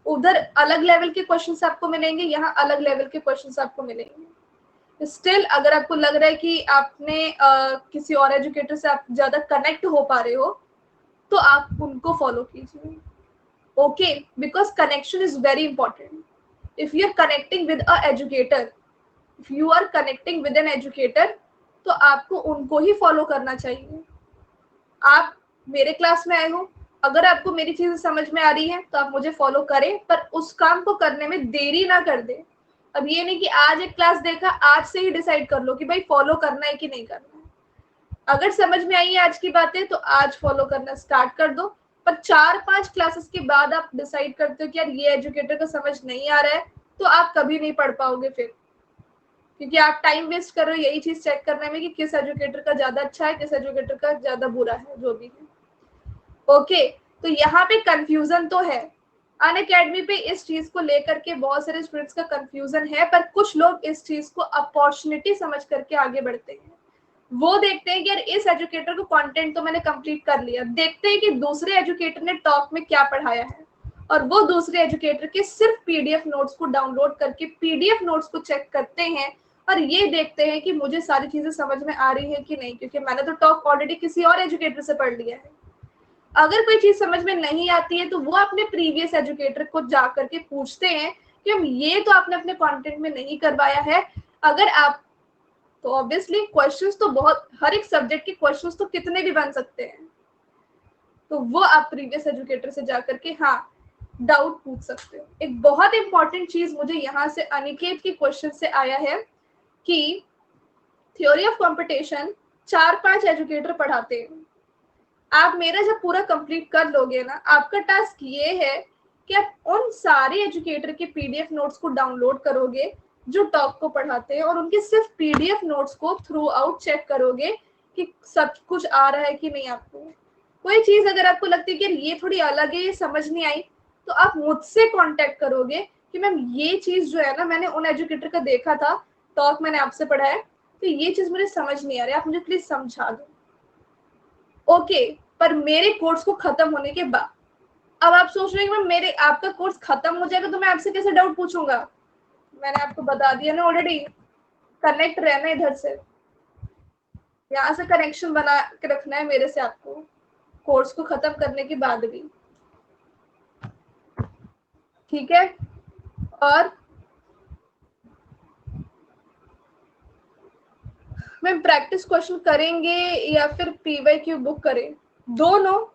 उधर अलग लेवल के क्वेश्चंस आपको मिलेंगे, यहाँ अलग लेवल के क्वेश्चंस आपको मिलेंगे। स्टिल अगर आपको लग रहा है कि आपने किसी और एजुकेटर से आप ज्यादा कनेक्ट हो पा रहे हो तो आप उनको फॉलो कीजिए। Okay, because connection is very important. if you are connecting with a educator, if you are connecting with an educator, तो आपको उनको ही फॉलो करना चाहिए। आप मेरे क्लास में आए हो, अगर आपको मेरी चीजें समझ में आ रही है तो आप मुझे फॉलो करें, पर उस काम को करने में देरी ना कर दे। अब ये नहीं कि आज एक क्लास देखा आज से ही डिसाइड कर लो कि भाई फॉलो करना है कि नहीं करना है। अगर समझ में आई है आज की बातें तो आज फॉलो करना स्टार्ट कर दो, पर 4-5 क्लासेस के बाद आप डिसाइड करते हो कि यार ये एजुकेटर को समझ नहीं आ रहा है, तो आप कभी नहीं पढ़ पाओगे फिर, क्योंकि आप टाइम वेस्ट कर रहे हो यही चीज चेक करने में कि किस एजुकेटर का ज्यादा अच्छा है, किस एजुकेटर का ज्यादा बुरा है, जो भी है। ओके, तो यहाँ पे कंफ्यूजन तो है अनअकैडमी पे, इस चीज को लेकर के बहुत सारे स्टूडेंट्स का कंफ्यूजन है, पर कुछ लोग इस चीज को अपॉर्चुनिटी समझ करके आगे बढ़ते हैं। वो देखते हैं कि यार इस एजुकेटर को कंटेंट तो मैंने कंप्लीट कर लिया, देखते हैं कि दूसरे एजुकेटर ने टॉप में क्या पढ़ाया है, और वो दूसरे एजुकेटर के सिर्फ पीडीएफ नोट्स को डाउनलोड करके पीडीएफ नोट्स को चेक करते हैं और ये देखते हैं कि मुझे सारी चीजें समझ में आ रही है कि नहीं, क्योंकि मैंने तो टॉप ऑलरेडी किसी और एजुकेटर से पढ़ लिया है। अगर कोई चीज समझ में नहीं आती है तो वो अपने प्रीवियस एजुकेटर को जा करके पूछते हैं कि हम ये तो आपने अपने कंटेंट में नहीं करवाया है। अगर आप, तो ऑब्वियसली क्वेश्चंस तो बहुत, हर एक सब्जेक्ट के क्वेश्चंस तो कितने भी बन सकते हैं, तो वो आप प्रीवियस एजुकेटर से जाकर के हाँ डाउट पूछ सकते हो। एक बहुत इंपॉर्टेंट चीज मुझे यहाँ से अनिकेत के क्वेश्चन से आया है कि थ्योरी ऑफ कंपटीशन 4-5 एजुकेटर पढ़ाते हैं। आप मेरा जब पूरा कंप्लीट कर लोगे ना, आपका टास्क ये है कि आप उन सारे एजुकेटर के पीडीएफ नोट्स को डाउनलोड करोगे जो टॉप को पढ़ाते हैं, और उनके सिर्फ पीडीएफ नोट्स को थ्रू आउट चेक करोगे कि सब कुछ आ रहा है कि नहीं। आपको कोई चीज अगर आपको लगती है कि ये थोड़ी अलग है, ये समझ नहीं आई, तो आप मुझसे कांटेक्ट करोगे कि मैम ये चीज जो है ना, मैंने उन एजुकेटर का देखा था, टॉक मैंने आपसे पढ़ा है, तो ये चीज मुझे समझ नहीं आ रही, आप मुझे प्लीज समझा दो। ओके, पर मेरे कोर्स को खत्म होने के बाद, अब आप सोच रहे हैं कि मेरे आपका कोर्स खत्म हो जाएगा तो मैं आपसे कैसे डाउट पूछूंगा। मैंने आपको बता दिया ना ऑलरेडी, कनेक्ट रहना इधर से, यहाँ से कनेक्शन बना के रखना है मेरे से आपको कोर्स को खत्म करने के बाद भी, ठीक है। और मैं प्रैक्टिस क्वेश्चन करेंगे या फिर पीवाईक्यू बुक करें, दोनों।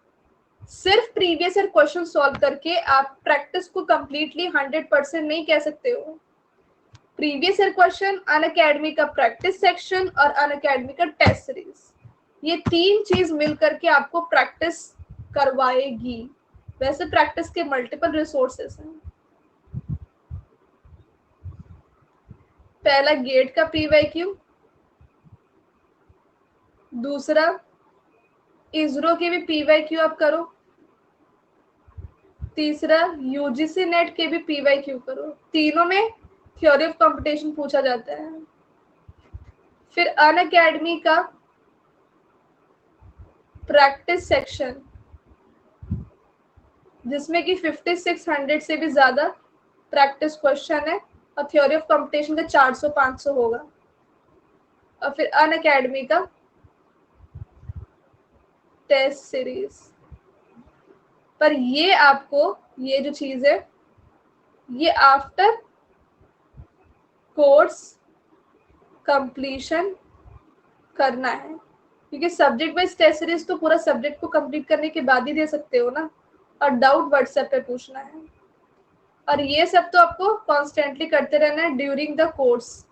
सिर्फ प्रीवियस ईयर क्वेश्चन सॉल्व करके आप प्रैक्टिस को कंप्लीटली 100% नहीं कह सकते हो। प्रीवियस ईयर क्वेश्चन, अनअकैडमी का प्रैक्टिस सेक्शन और अनअकैडमी का टेस्ट सीरीज, ये तीन चीज मिलकर के आपको प्रैक्टिस करवाएगी। वैसे प्रैक्टिस के मल्टीपल रिसोर्सेस हैं। पहला गेट का पीवाईक्यू, दूसरा इसरो के भी पीवाईक्यू आप करो, तीसरा यूजीसी नेट के भी पीवाईक्यू करो। तीनों में थ्योरी ऑफ कंपटीशन पूछा जाता है। फिर अनअकैडमी का प्रैक्टिस सेक्शन, जिसमें कि 5600 से भी ज्यादा प्रैक्टिस क्वेश्चन है, और थ्योरी ऑफ कंपटीशन का 400-500 होगा। और फिर अनअकैडमी का टेस्ट सीरीज। पर ये आपको, ये जो चीज है ये आफ्टर कोर्स कंप्लीशन करना है, क्योंकि सब्जेक्ट वाइज टेस्ट सीरीज तो पूरा सब्जेक्ट को कंप्लीट करने के बाद ही दे सकते हो ना, और डाउट व्हाट्सएप पे पूछना है। और ये सब तो आपको कॉन्स्टेंटली करते रहना है ड्यूरिंग द कोर्स।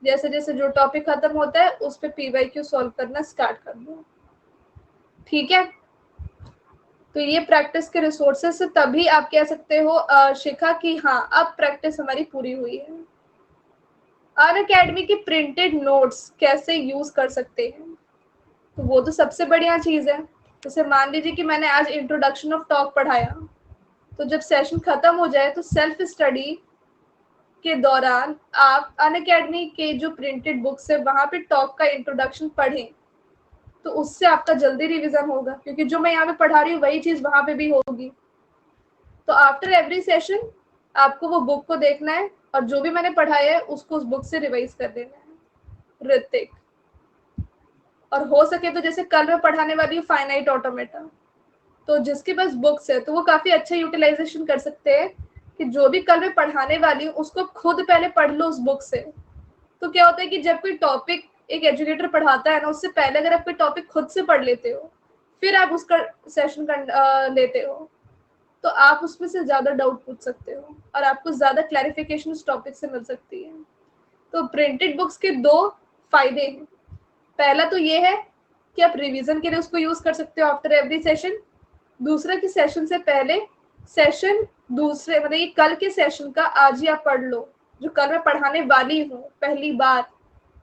जैसे जैसे जो टॉपिक खत्म होता है उस पर पीवाईक्यू सॉल्व करना स्टार्ट कर दो। ठीक है, तो ये प्रैक्टिस के रिसोर्सेज से तभी आप कह सकते हो शिखा कि हाँ अब प्रैक्टिस हमारी पूरी हुई है। अनअकैडमी के प्रिंटेड नोट्स कैसे यूज कर सकते हैं, तो वो तो सबसे बढ़िया चीज है। जैसे मान लीजिए कि मैंने आज इंट्रोडक्शन ऑफ टॉक पढ़ाया, तो जब सेशन खत्म हो जाए तो सेल्फ स्टडी के दौरान आप अनअकैडमी के जो प्रिंटेड बुक्स है वहां पे टॉक का इंट्रोडक्शन पढ़ें, तो उससे आपका जल्दी रिवीजन होगा, क्योंकि जो मैं यहाँ पे पढ़ा रही हूँ वही चीज वहां पे भी होगी। तो आफ्टर एवरी सेशन आपको वो बुक को देखना है और जो भी मैंने पढ़ाया है उसको उस बुक से रिवाइज कर देना है। ऋतिक, और हो सके तो जैसे कल मैं पढ़ाने वाली हूँ फाइनाइट ऑटोमेटा, तो जिसके पास बुक्स है तो वो काफी अच्छा यूटिलाइजेशन कर सकते हैं कि जो भी कल मैं पढ़ाने वाली हूँ उसको खुद पहले पढ़ लो उस बुक से। तो क्या होता है कि जब कोई टॉपिक एक एजुकेटर पढ़ाता है ना, उससे पहले अगर आप कोई टॉपिक खुद से पढ़ लेते हो फिर आप उसका सेशन लेते हो, तो आप उसमें से ज्यादा डाउट पूछ सकते हो और आपको ज्यादा क्लैरिफिकेशन उस टॉपिक से मिल सकती है। तो प्रिंटेड बुक्स के दो फायदे हैं। पहला तो ये है कि आप रिवीजन के लिए उसको यूज कर सकते हो आफ्टर एवरी सेशन। दूसरा कि सेशन से पहले सेशन दूसरे मतलब ये कल के सेशन का आज ही आप पढ़ लो, जो कल मैं पढ़ाने वाली हूँ पहली बार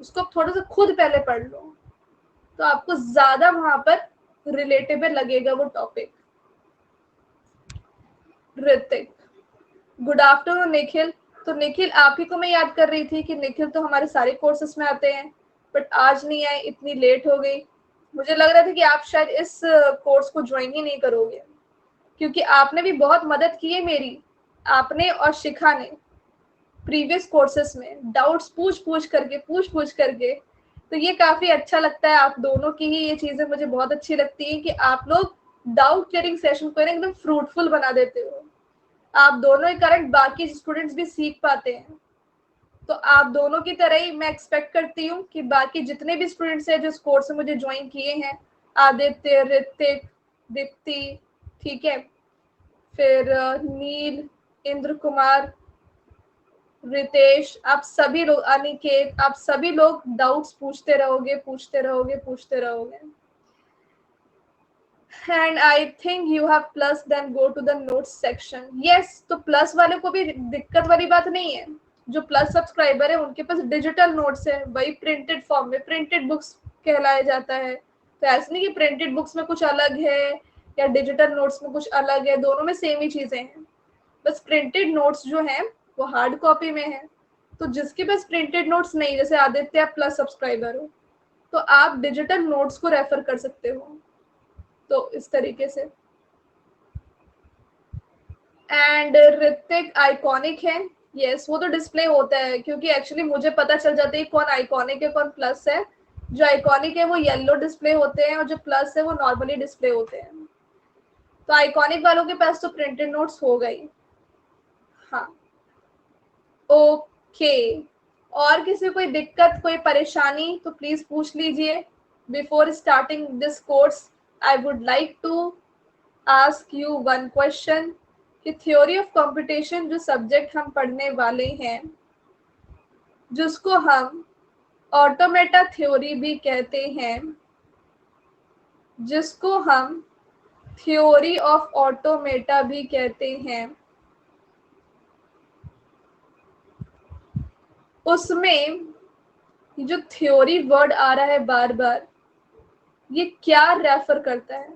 उसको थोड़ा सा खुद पहले पढ़ लो, तो आपको ज्यादा वहां पर रिलेटेबल लगेगा वो topic. Hrithik, good afternoon Nikhil. तो निखिल आप ही को मैं याद कर रही थी कि निखिल तो हमारे सारे कोर्सेस में आते हैं, बट आज नहीं आए, इतनी लेट हो गई। मुझे लग रहा था कि आप शायद इस कोर्स को ज्वाइन ही नहीं करोगे, क्योंकि आपने भी बहुत मदद की है मेरी, आपने और शिखा ने प्रीवियस कोर्सेस में डाउट्स पूछ करके। तो ये काफी अच्छा लगता है, आप दोनों की ही ये चीजें मुझे बहुत अच्छी लगती है कि आप लोग डाउट क्लियरिंग सेशन को एकदम फ्रूटफुल बना देते हो। आप दोनों के कारण बाकी स्टूडेंट्स भी सीख पाते हैं। तो आप दोनों की तरह ही मैं एक्सपेक्ट करती हूँ कि बाकी जितने भी स्टूडेंट्स हैं जो इस कोर्स में मुझे ज्वाइन किए हैं, आदित्य, ऋतिक, दीप्ति, ठीक है, फिर नील, इंद्र कुमार, रितेश, आप सभी लोग, अनिकेत, आप सभी लोग डाउट्स पूछते रहोगे। And I think you have plus, then go to the notes section. Yes, तो प्लस वाले को भी दिक्कत वाली बात नहीं है। जो प्लस सब्सक्राइबर है उनके पास डिजिटल नोट्स है, वही प्रिंटेड फॉर्म में, प्रिंटेड बुक्स कहलाया जाता है। तो ऐसा नहीं कि प्रिंटेड बुक्स में कुछ अलग है या डिजिटल नोट्स में कुछ अलग है, दोनों में सेम ही चीजें हैं। बस प्रिंटेड नोट्स जो हैं वो हार्ड कॉपी में है। तो जिसके पास प्रिंटेड नोट्स नहीं, जैसे आदित्य आप प्लस सब्सक्राइबर हो, तो आप डिजिटल नोट्स को रेफर कर सकते हो। तो इस तरीके से। एंड ऋतिक आइकॉनिक है, यस वो तो डिस्प्ले होता है, क्योंकि एक्चुअली मुझे पता चल जाता है कौन आइकॉनिक है कौन प्लस है। जो आइकॉनिक है वो येलो डिस्प्ले होते हैं और जो प्लस है वो नॉर्मली डिस्प्ले होते हैं। तो आइकॉनिक वालों के पास तो प्रिंटेड नोट्स हो गई। हाँ, ओके, और किसी कोई दिक्कत कोई परेशानी तो प्लीज पूछ लीजिए। Before starting this course I would like to ask you one question कि थ्योरी ऑफ कंपटीशन जो सब्जेक्ट हम पढ़ने वाले हैं, जिसको हम ऑटोमेटा थ्योरी भी कहते हैं, जिसको हम थ्योरी ऑफ ऑटोमेटा भी कहते हैं, उसमें जो थ्योरी वर्ड आ रहा है बार बार, ये क्या रेफर करता है?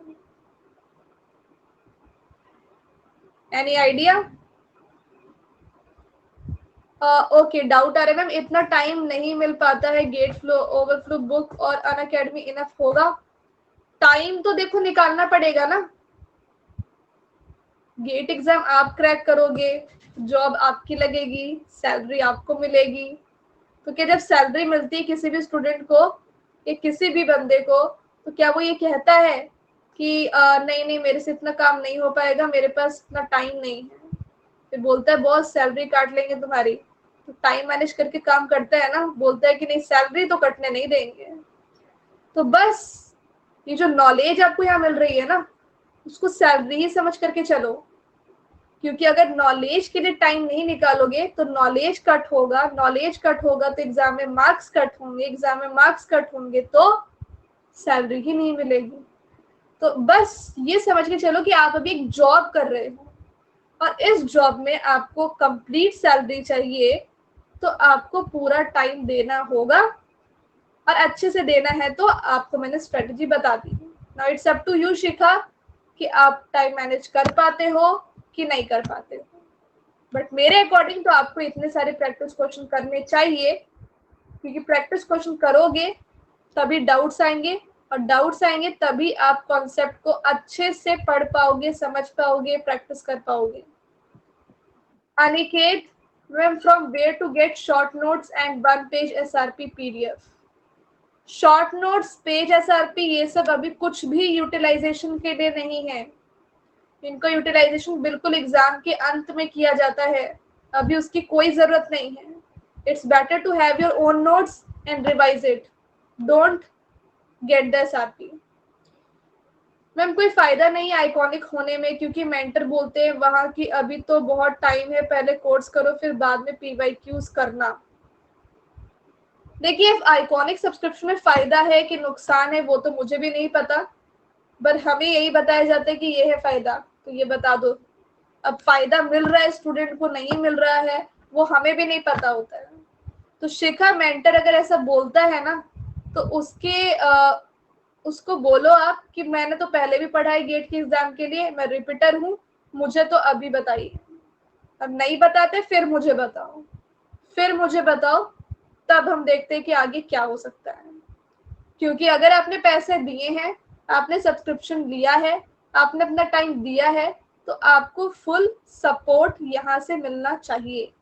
Any idea? ओके, डाउट आ रहा है मैम, इतना टाइम नहीं मिल पाता है, गेट फ्लो ओवरफ्लो बुक और अनअकैडमी इनफ होगा? टाइम तो देखो निकालना पड़ेगा ना। गेट एग्जाम आप क्रैक करोगे, जॉब आपकी लगेगी, सैलरी आपको मिलेगी। तो क्या जब सैलरी मिलती है किसी भी स्टूडेंट को या किसी भी बंदे को, तो क्या वो ये कहता है कि नहीं नहीं मेरे से इतना काम नहीं हो पाएगा, मेरे पास इतना टाइम नहीं है? फिर बोलता है बॉस सैलरी काट लेंगे तुम्हारी, तो टाइम मैनेज करके काम करता है ना, बोलता है कि नहीं सैलरी तो कटने नहीं देंगे। तो बस ये जो नॉलेज आपको यहाँ मिल रही है ना, उसको सैलरी ही समझ करके चलो, क्योंकि अगर नॉलेज के लिए टाइम नहीं निकालोगे तो नॉलेज कट होगा, नॉलेज कट होगा तो एग्जाम में मार्क्स कट होंगे, एग्जाम में मार्क्स कट होंगे तो सैलरी ही नहीं मिलेगी। तो बस ये समझ के चलो कि आप अभी एक जॉब कर रहे हो और इस जॉब में आपको कंप्लीट सैलरी चाहिए, तो आपको पूरा टाइम देना होगा और अच्छे से देना है। तो आपको मैंने स्ट्रेटजी बता दी। Now it's up to you Shikha कि आप टाइम मैनेज कर पाते हो कि नहीं कर पाते हो। बट मेरे अकॉर्डिंग तो आपको इतने सारे प्रैक्टिस क्वेश्चन करने चाहिए, क्योंकि प्रैक्टिस क्वेश्चन करोगे तभी डाउट्स आएंगे, और डाउट्स आएंगे तभी आप कॉन्सेप्ट को अच्छे से पढ़ पाओगे, समझ पाओगे, प्रैक्टिस कर पाओगे। Aniket, from where to get short notes and one page SRP PDF? Short notes, page SRP, ये सब अभी कुछ भी यूटिलाइजेशन के लिए नहीं है। इनको यूटिलाइजेशन बिल्कुल एग्जाम के अंत में किया जाता है, अभी उसकी कोई जरूरत नहीं है। It's better to have your own notes and revise it, don't get the SRP। Ma'am कोई फायदा नहीं आइकॉनिक होने में, क्योंकि मेंटर बोलते हैं वहां की अभी तो बहुत टाइम है, पहले कोर्स करो फिर बाद में PYQs करना। देखिए आइकॉनिक सब्सक्रिप्शन में फायदा है कि नुकसान है वो तो मुझे भी नहीं पता, पर हमें यही बताया जाता है कि ये है फायदा, तो ये बता दो। अब फायदा मिल रहा है स्टूडेंट को, नहीं मिल रहा है वो हमें भी नहीं पता होता है। तो शिखा, मेंटर अगर ऐसा बोलता है ना तो उसको बोलो आप कि मैंने तो पहले भी पढ़ा है गेट के एग्जाम के लिए, मैं रिपीटर हूँ, मुझे तो अभी बताइए। अब नहीं बताते फिर मुझे बताओ, फिर मुझे बताओ, तब हम देखते हैं कि आगे क्या हो सकता है। क्योंकि अगर आपने पैसे दिए हैं, आपने सब्सक्रिप्शन लिया है, आपने अपना टाइम दिया है, तो आपको फुल सपोर्ट यहाँ से मिलना चाहिए,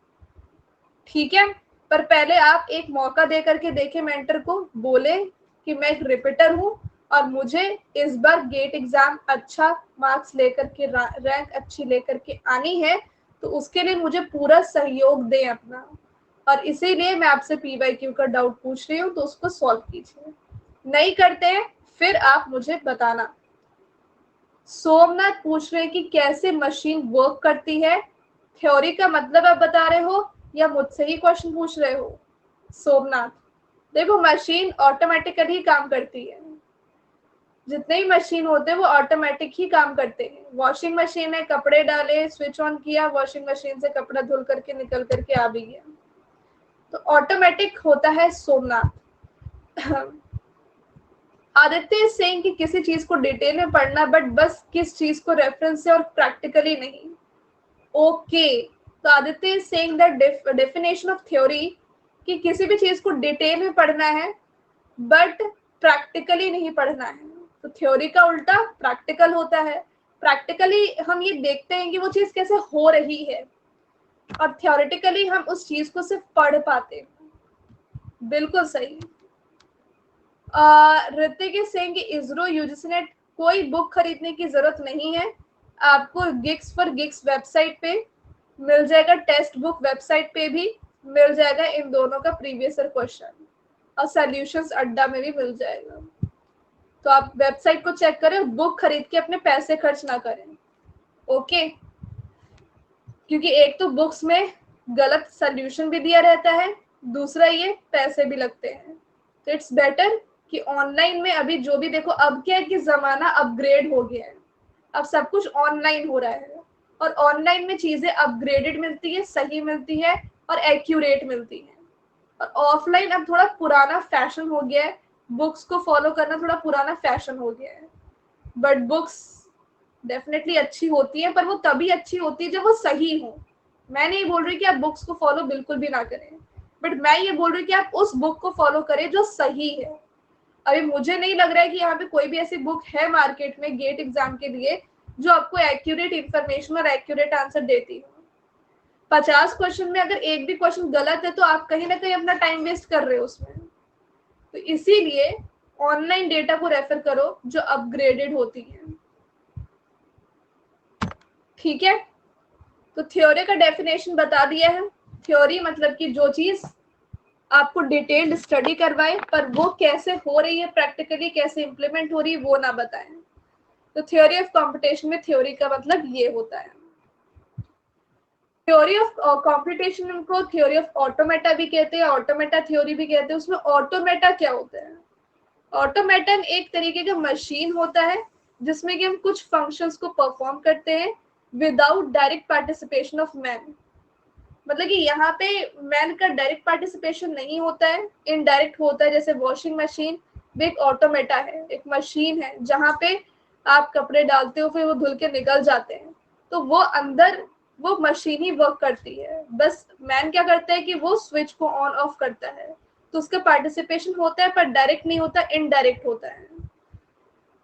ठीक है। पर पहले आप एक मौका दे करके देखें मेंटर को, बोले कि मैं एक रिपीटर हूँ और मुझे इस बार गेट एग्जाम अच्छा मार्क्स लेकर के, रैंक अच्छी लेकर के आनी है, तो उसके लिए मुझे पूरा सहयोग दें अपना, और इसीलिए मैं आपसे PYQ का डाउट पूछ रही हूँ, तो उसको सॉल्व कीजिए। नहीं करते हैं फिर आप मुझे बताना। सोमनाथ पूछ रहे हैं कि कैसे मशीन वर्क करती है, थ्योरी का मतलब आप बता रहे हो या मुझसे ही क्वेश्चन पूछ रहे हो? सोमनाथ, देखो मशीन ऑटोमेटिकली काम करती है, जितने ही मशीन होते हैं वो ऑटोमेटिक ही काम करते हैं। वॉशिंग मशीन है, कपड़े डाले, स्विच ऑन किया, वॉशिंग मशीन से कपड़ा धुल करके निकल करके आ भी गया, तो ऑटोमेटिक होता है सोमनाथ। आदित्य सेइंग कि किसी चीज को डिटेल में पढ़ना, बट बस किस चीज को रेफरेंस से और प्रैक्टिकली नहीं। ओके, तो Aditya saying that definition of theory कि किसी भी चीज को डिटेल में पढ़ना है बट प्रैक्टिकली नहीं पढ़ना है। तो थ्योरी का उल्टा प्रैक्टिकल होता है। प्रैक्टिकली हम ये देखते हैं कि वो चीज कैसे हो रही है, और थ्योरेटिकली हम उस चीज को सिर्फ पढ़ पाते हैं। बिल्कुल सही। ऋतिक सिंह की इसरो यूजीसी नेट कोई बुक खरीदने की जरूरत नहीं है, आपको गिग्स फॉर गिग्स वेबसाइट पे मिल जाएगा, टेक्स्ट बुक वेबसाइट पे भी मिल जाएगा, इन दोनों का प्रीवियस ईयर क्वेश्चन, और सॉल्यूशंस अड्डा में भी मिल जाएगा। तो आप वेबसाइट को चेक करें, बुक खरीद के अपने पैसे खर्च ना करें, ओके। क्योंकि एक तो बुक्स में गलत सॉल्यूशन भी दिया रहता है, दूसरा ये पैसे भी लगते हैं। तो इट्स बेटर कि ऑनलाइन में अभी जो भी देखो, अब क्या है कि जमाना अपग्रेड हो गया है, अब सब कुछ ऑनलाइन हो रहा है, और ऑनलाइन में चीजें अपग्रेडेड मिलती है, सही मिलती है और एक्यूरेट मिलती है। और ऑफलाइन अब थोड़ा पुराना फैशन हो गया है, बुक्स को फॉलो करना थोड़ा पुराना फैशन हो गया है। बट बुक्स डेफिनेटली अच्छी होती है, पर वो तभी अच्छी होती है जब वो सही हो। मैं नहीं बोल रही कि आप बुक्स को फॉलो बिल्कुल भी ना करें, बट मैं ये बोल रही कि आप उस बुक को फॉलो करें जो सही है। अभी मुझे नहीं लग रहा है कि यहाँ पे कोई भी ऐसी बुक है मार्केट में गेट एग्जाम के लिए जो आपको एक्यूरेट इंफॉर्मेशन और एक्यूरेट आंसर देती हो। 50 क्वेश्चन में अगर एक भी क्वेश्चन गलत है तो आप कहीं ना कहीं अपना टाइम वेस्ट कर रहे हो उसमें। तो इसीलिए ऑनलाइन डेटा को रेफर करो जो अपग्रेडेड होती है, ठीक है। तो थ्योरी का डेफिनेशन बता दिया है। थ्योरी मतलब कि जो चीज आपको डिटेल्ड स्टडी करवाए पर वो कैसे हो रही है, प्रैक्टिकली कैसे इंप्लीमेंट हो रही है वो ना बताएं। तो थ्योरी ऑफ कंपटीशन में थ्योरी का मतलब ये होता है। थ्योरी ऑफ कंपटीशन को थ्योरी ऑफ ऑटोमेटा भी कहते हैं, ऑटोमेटा थ्योरी भी कहते हैं। उसमें ऑटोमेटा क्या होता है? ऑटोमेटन एक तरीके का मशीन होता है जिसमें कि हम कुछ फंक्शंस को परफॉर्म करते हैं without direct participation of man. मतलब कि यहाँ पे मैन का डायरेक्ट पार्टिसिपेशन नहीं होता है, इनडायरेक्ट होता है। जैसे वॉशिंग मशीन भी एक ऑटोमेटा है, एक मशीन है जहाँ पे आप कपड़े डालते हो, फिर वो धुल के निकल जाते हैं, तो वो अंदर वो मशीन ही वर्क करती है। बस मैन क्या करता है कि वो स्विच को ऑन ऑफ करता है, तो उसका पार्टिसिपेशन होता है पर डायरेक्ट नहीं होता, इनडायरेक्ट होता है।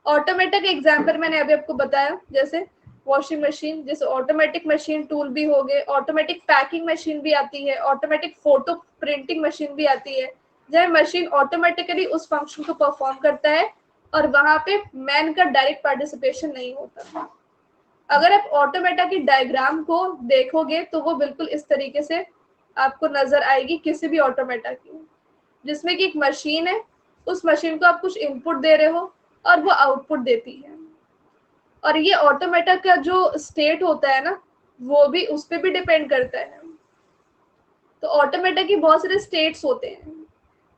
ऑटोमेटा का एग्जाम्पल मैंने अभी आपको बताया, जैसे वॉशिंग मशीन, जैसे ऑटोमेटिक मशीन टूल भी हो गए, ऑटोमेटिक पैकिंग मशीन भी आती है, ऑटोमेटिक फोटो प्रिंटिंग मशीन भी आती है, जब मशीन ऑटोमेटिकली उस फंक्शन को परफॉर्म करता है और वहां पे मैन का डायरेक्ट पार्टिसिपेशन नहीं होता। अगर आप ऑटोमेटा की डायग्राम को देखोगे तो वो बिल्कुल इस तरीके से आपको नजर आएगी किसी भी ऑटोमेटा की, जिसमें कि एक मशीन है, उस मशीन को आप कुछ इनपुट दे रहे हो और वो आउटपुट देती है। और ये ऑटोमेटा का जो स्टेट होता है ना, वो भी उस पर भी डिपेंड करता है। तो ऑटोमेटा की बहुत सारे स्टेट्स होते हैं।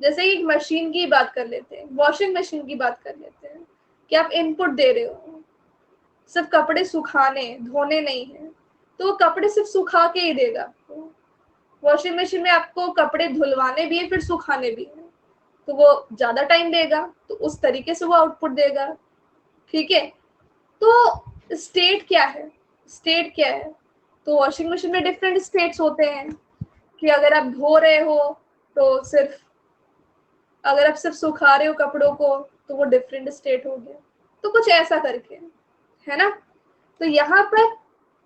जैसे एक मशीन की बात कर लेते हैं, वॉशिंग मशीन की बात कर लेते हैं, कि आप इनपुट दे रहे हो, सिर्फ कपड़े सुखाने धोने नहीं है, तो वो कपड़े सिर्फ सुखा के ही देगा आपको। वॉशिंग मशीन में आपको कपड़े धुलवाने भी है, फिर सुखाने भी है, तो वो ज्यादा टाइम देगा, तो उस तरीके से वो आउटपुट देगा। ठीक है, तो स्टेट क्या है, स्टेट क्या है? तो वॉशिंग मशीन में डिफरेंट स्टेट्स होते हैं, कि अगर आप धो रहे हो तो सिर्फ, अगर आप सिर्फ सुखा रहे हो कपड़ों को तो वो डिफरेंट स्टेट हो गया। तो कुछ ऐसा करके, है ना। तो यहाँ पर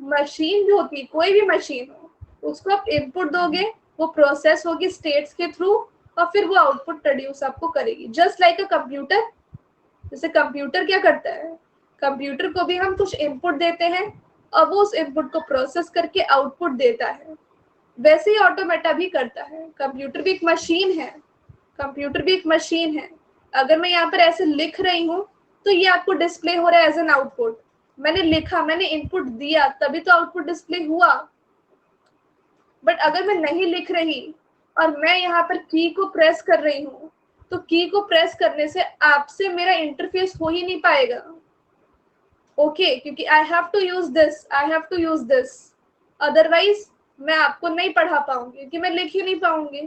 मशीन जो होती है, कोई भी मशीन हो, उसको आप इनपुट दोगे, वो प्रोसेस होगी स्टेट्स के थ्रू, और फिर वो आउटपुट प्रोड्यूस आपको करेगी, जस्ट लाइक अ कंप्यूटर। जैसे कंप्यूटर क्या करता है, कंप्यूटर को भी हम कुछ इनपुट देते हैं और वो उस इनपुट को प्रोसेस करके आउटपुट देता है। वैसे ही ऑटोमेटा भी करता है। कंप्यूटर भी एक मशीन है, कंप्यूटर भी एक मशीन है। अगर मैं यहाँ पर ऐसे लिख रही हूँ तो ये आपको डिस्प्ले हो रहा है एज एन आउटपुट। मैंने लिखा, मैंने इनपुट दिया, तभी तो आउटपुट डिस्प्ले हुआ। बट अगर मैं नहीं लिख रही और मैं यहाँ पर की को प्रेस कर रही हूँ, तो की को प्रेस करने से आपसे मेरा इंटरफेस हो ही नहीं पाएगा। ओके, क्योंकि I have to use this, I have to use this, otherwise मैं आपको नहीं पढ़ा पाऊंगी, क्योंकि मैं लिख ही नहीं पाऊंगी।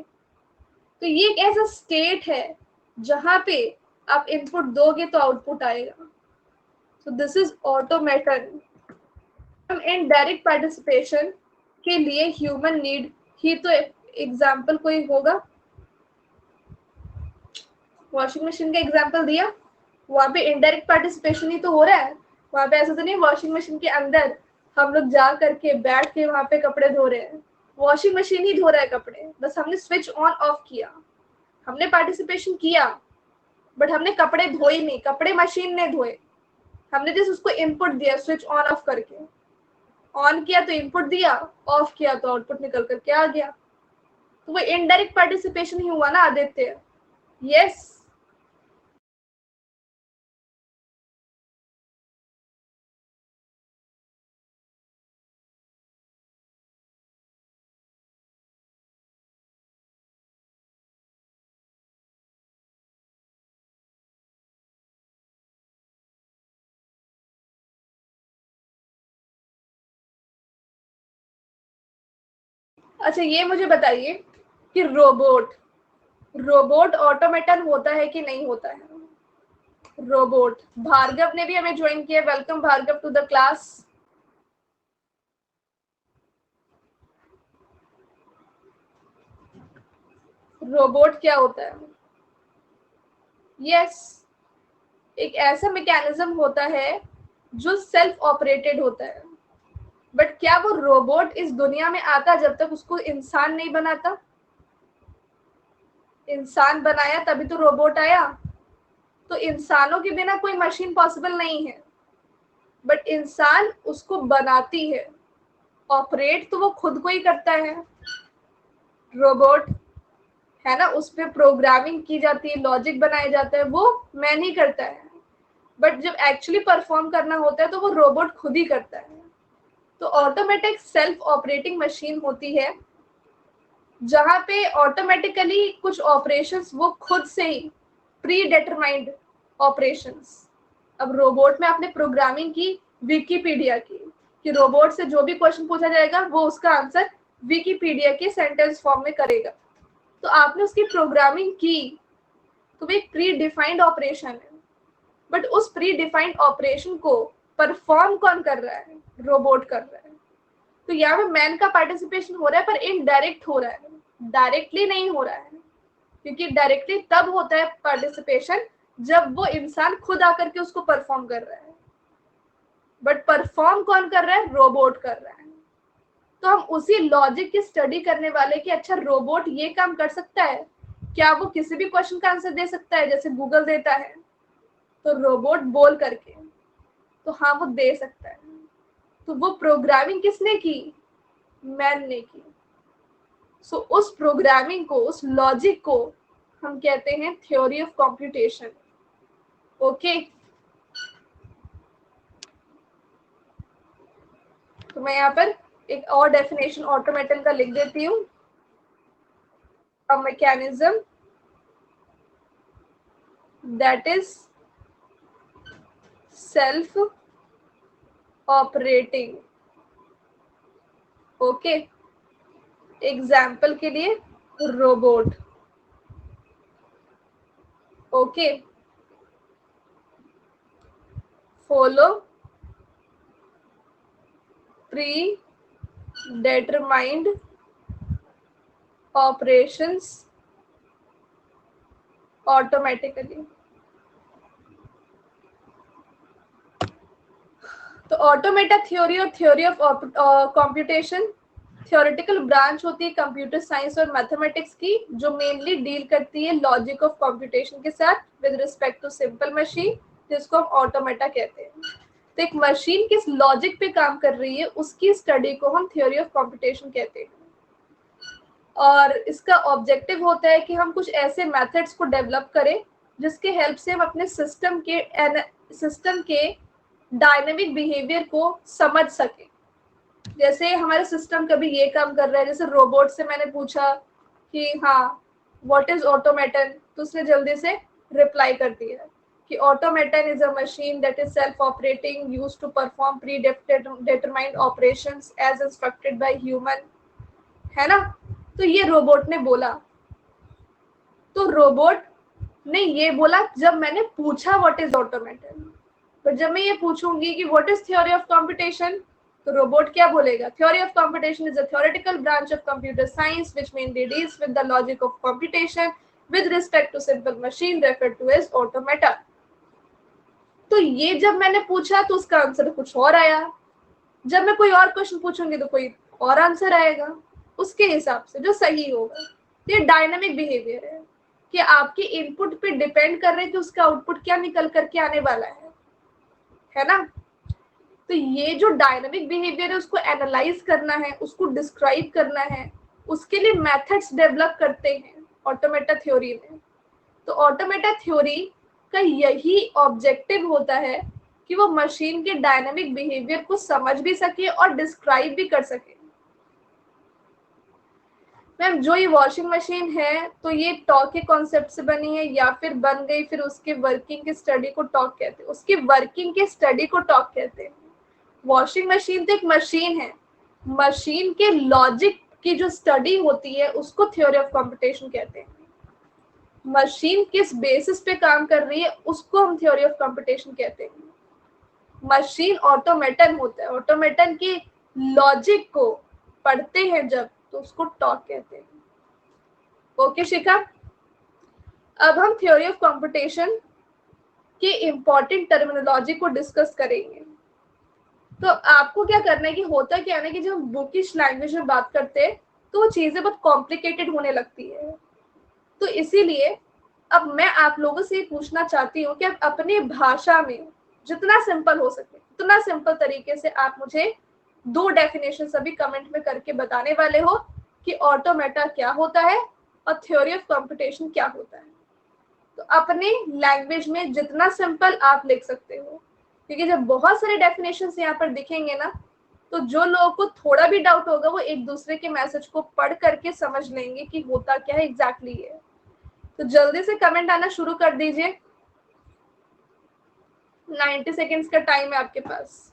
तो ये एक ऐसा स्टेट है जहां पे आप इनपुट दोगे तो आउटपुट आएगा। So this is automaton. हम इनडायरेक्ट पार्टिसिपेशन के लिए ह्यूमन नीड ही तो एग्जाम्पल कोई होगा। वॉशिंग मशीन का एग्जाम्पल दिया, वहां पे इनडायरेक्ट पार्टिसिपेशन ही तो हो रहा है। वहां पे ऐसा तो नहीं वॉशिंग मशीन के अंदर हम लोग जा करके बैठ के वहां पे कपड़े धो रहे हैं। वॉशिंग मशीन ही धो रहा है कपड़े, बस हमने स्विच ऑन ऑफ किया, हमने पार्टिसिपेशन किया, बट हमने कपड़े धोए नहीं, कपड़े मशीन ने धोए। हमने जस्ट उसको इनपुट दिया स्विच ऑन ऑफ करके, ऑन किया तो इनपुट दिया, ऑफ किया तो आउटपुट निकल करके आ गया। तो वो इनडायरेक्ट पार्टिसिपेशन ही हुआ ना आदित्य। यस। अच्छा, ये मुझे बताइए कि रोबोट, रोबोट ऑटोमेटन होता है कि नहीं होता है? रोबोट, भार्गव ने भी हमें ज्वाइन किया, welcome Bhargav to the class. Robot क्या होता है? यस, एक ऐसा मैकेनिज्म होता है जो सेल्फ ऑपरेटेड होता है। बट क्या वो रोबोट इस दुनिया में आता जब तक उसको इंसान नहीं बनाता? इंसान बनाया तभी तो रोबोट आया। तो इंसानों के बिना कोई मशीन पॉसिबल नहीं है, बट इंसान उसको बनाती है। ऑपरेट तो वो खुद को ही करता है रोबोट, है ना। उस पर प्रोग्रामिंग की जाती है, लॉजिक बनाया जाता है, वो मैन ही करता है। बट जब एक्चुअली परफॉर्म करना होता है तो वो रोबोट खुद ही करता है। तो ऑटोमेटिक सेल्फ ऑपरेटिंग मशीन होती है जहां पे ऑटोमेटिकली कुछ ऑपरेशंस वो खुद से ही प्री डिटरमाइंड ऑपरेशंस, अब रोबोट में आपने प्रोग्रामिंग की विकिपीडिया की, कि रोबोट से जो भी क्वेश्चन पूछा जाएगा वो उसका आंसर विकिपीडिया के सेंटेंस फॉर्म में करेगा। तो आपने उसकी प्रोग्रामिंग की, तो वो एक प्री डिफाइंड ऑपरेशन है, बट उस प्री डिफाइंड ऑपरेशन को परफॉर्म कौन कर रहा है? रोबोट कर रहा है। तो यहाँ पे मैन का पार्टिसिपेशन हो रहा है, पर इनडायरेक्ट हो रहा है, डायरेक्टली नहीं हो रहा है, क्योंकि डायरेक्टली तब होता है पार्टिसिपेशन जब वो इंसान खुद आकर के उसको परफॉर्म कर रहा है, बट परफॉर्म कौन कर रहा है? रोबोट कर रहा है। तो हम उसी लॉजिक की स्टडी करने वाले कि अच्छा रोबोट ये काम कर सकता है, क्या वो किसी भी क्वेश्चन का आंसर दे सकता है जैसे गूगल देता है, तो रोबोट बोल करके, तो हाँ वो दे सकता है। तो वो प्रोग्रामिंग किसने की? मैन ने की। सो उस प्रोग्रामिंग को, उस लॉजिक को हम कहते हैं थ्योरी ऑफ कंप्यूटेशन। ओके, तो मैं यहाँ पर एक और डेफिनेशन ऑटोमेटन का लिख देती हूँ। A mechanism that is self operating. Okay, example के लिए robot. Okay, follow pre determined operations automatically। तो ऑटोमेटा थ्योरी और theory of computation theoretical branch होती है कंप्यूटर साइंस और मैथमेटिक्स की, जो मेनली डील करती है लॉजिक ऑफ कंप्यूटेशन के साथ with respect to simple machine, जिसको हम ऑटोमेटा कहते हैं। तो एक मशीन किस लॉजिक पे काम कर रही है उसकी स्टडी को हम थ्योरी ऑफ कंप्यूटेशन कहते हैं। और इसका ऑब्जेक्टिव होता है कि हम कुछ ऐसे मेथड्स को डेवलप करें जिसके हेल्प से हम अपने सिस्टम के डायनेमिक बिहेवियर को समझ सकें। जैसे हमारे सिस्टम कभी ये काम कर रहा है, जैसे रोबोट से मैंने पूछा कि हाँ व्हाट इज ऑटोमेटन, तो उसने जल्दी से रिप्लाई कर दिया कि automaton is a machine that is self operating used to perform pre determined operations as instructed by human, है ना। तो ये रोबोट ने बोला। तो रोबोट ने ये बोला जब मैंने पूछा व्हाट इज ऑटोमेटन। पर जब मैं ये पूछूंगी कि what is theory of computation, तो रोबोट क्या बोलेगा? Theory of computation is a theoretical branch of computer science which mainly deals with the logic of computation with respect to simple machine referred to as automata. तो ये जब मैंने पूछा तो उसका आंसर कुछ और आया, जब मैं कोई और क्वेश्चन पूछूंगी तो कोई और आंसर आएगा उसके हिसाब से जो सही होगा। तो ये डायनामिक बिहेवियर कि आपके इनपुट पे डिपेंड कर रहे हैं कि उसका आउटपुट क्या निकल करके आने वाला है ना। तो ये जो डायनामिक बिहेवियर है उसको एनालाइज करना है, उसको डिस्क्राइब करना है, उसके लिए मेथड्स डेवलप करते हैं ऑटोमेटा थ्योरी में। तो ऑटोमेटा थ्योरी का यही ऑब्जेक्टिव होता है कि वो मशीन के डायनामिक बिहेवियर को समझ भी सके और डिस्क्राइब भी कर सके। मैम जो ये वॉशिंग मशीन है तो ये टॉक के कॉन्सेप्ट से बनी है या फिर बन गई फिर उसके वर्किंग की स्टडी को टॉक कहते हैं? उसकी वर्किंग की स्टडी को टॉक कहते हैं। वॉशिंग मशीन तो एक मशीन है, मशीन के लॉजिक की जो स्टडी होती है उसको थ्योरी ऑफ कंप्यूटेशन कहते हैं। मशीन किस बेसिस पे काम कर रही है उसको हम थ्योरी ऑफ कंप्यूटेशन कहते हैं। मशीन ऑटोमेटन होता है, ऑटोमेटन की लॉजिक को पढ़ते हैं जब तो उसको टॉक कहते हैं। ओके शिखा, अब हम थ्योरी ऑफ कंप्यूटेशन की इंपॉर्टेंट टर्मिनोलॉजी को डिस्कस करेंगे। तो आपको क्या करना है कि होता क्या है कि जब हम बुकिश लैंग्वेज में बात करते हैं तो वो चीजें बहुत कॉम्प्लिकेटेड होने लगती है। तो इसीलिए अब मैं आप लोगों से पूछना चाहती हूँ कि आप अपनी भाषा में जितना सिंपल हो सके उतना सिंपल तरीके से आप मुझे दो डेफिनेशन अभी कमेंट में करके बताने वाले हो कि ऑटोमेटा क्या होता है और थ्योरी ऑफ कंप्यूटेशन क्या होता है। तो अपने लैंग्वेज में जितना सिंपल आप लिख सकते हो, क्योंकि जब बहुत सारे डेफिनेशंस यहाँ पर दिखेंगे ना तो जो लोगों को थोड़ा भी डाउट होगा वो एक दूसरे के मैसेज को पढ़ करके समझ लेंगे कि होता क्या है एग्जैक्टली है। तो जल्दी से कमेंट आना शुरू कर दीजिए। 90 सेकेंड्स का टाइम है आपके पास।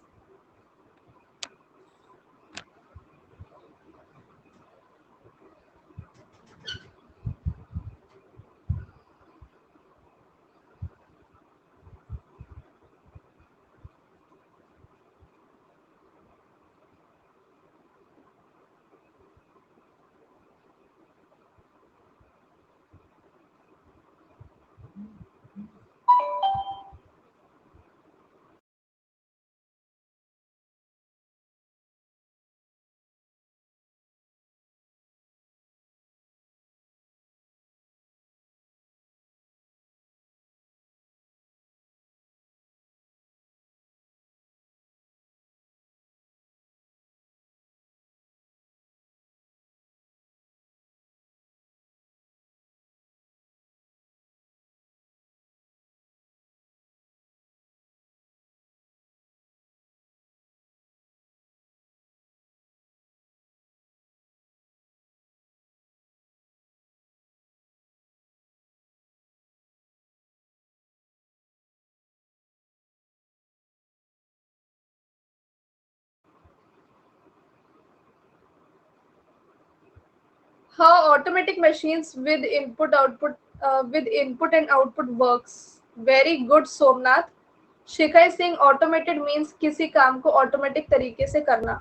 How automatic machines with input and output works. Very good, Somnath. Shikha is saying automated means किसी काम को automatic तरीके से करना.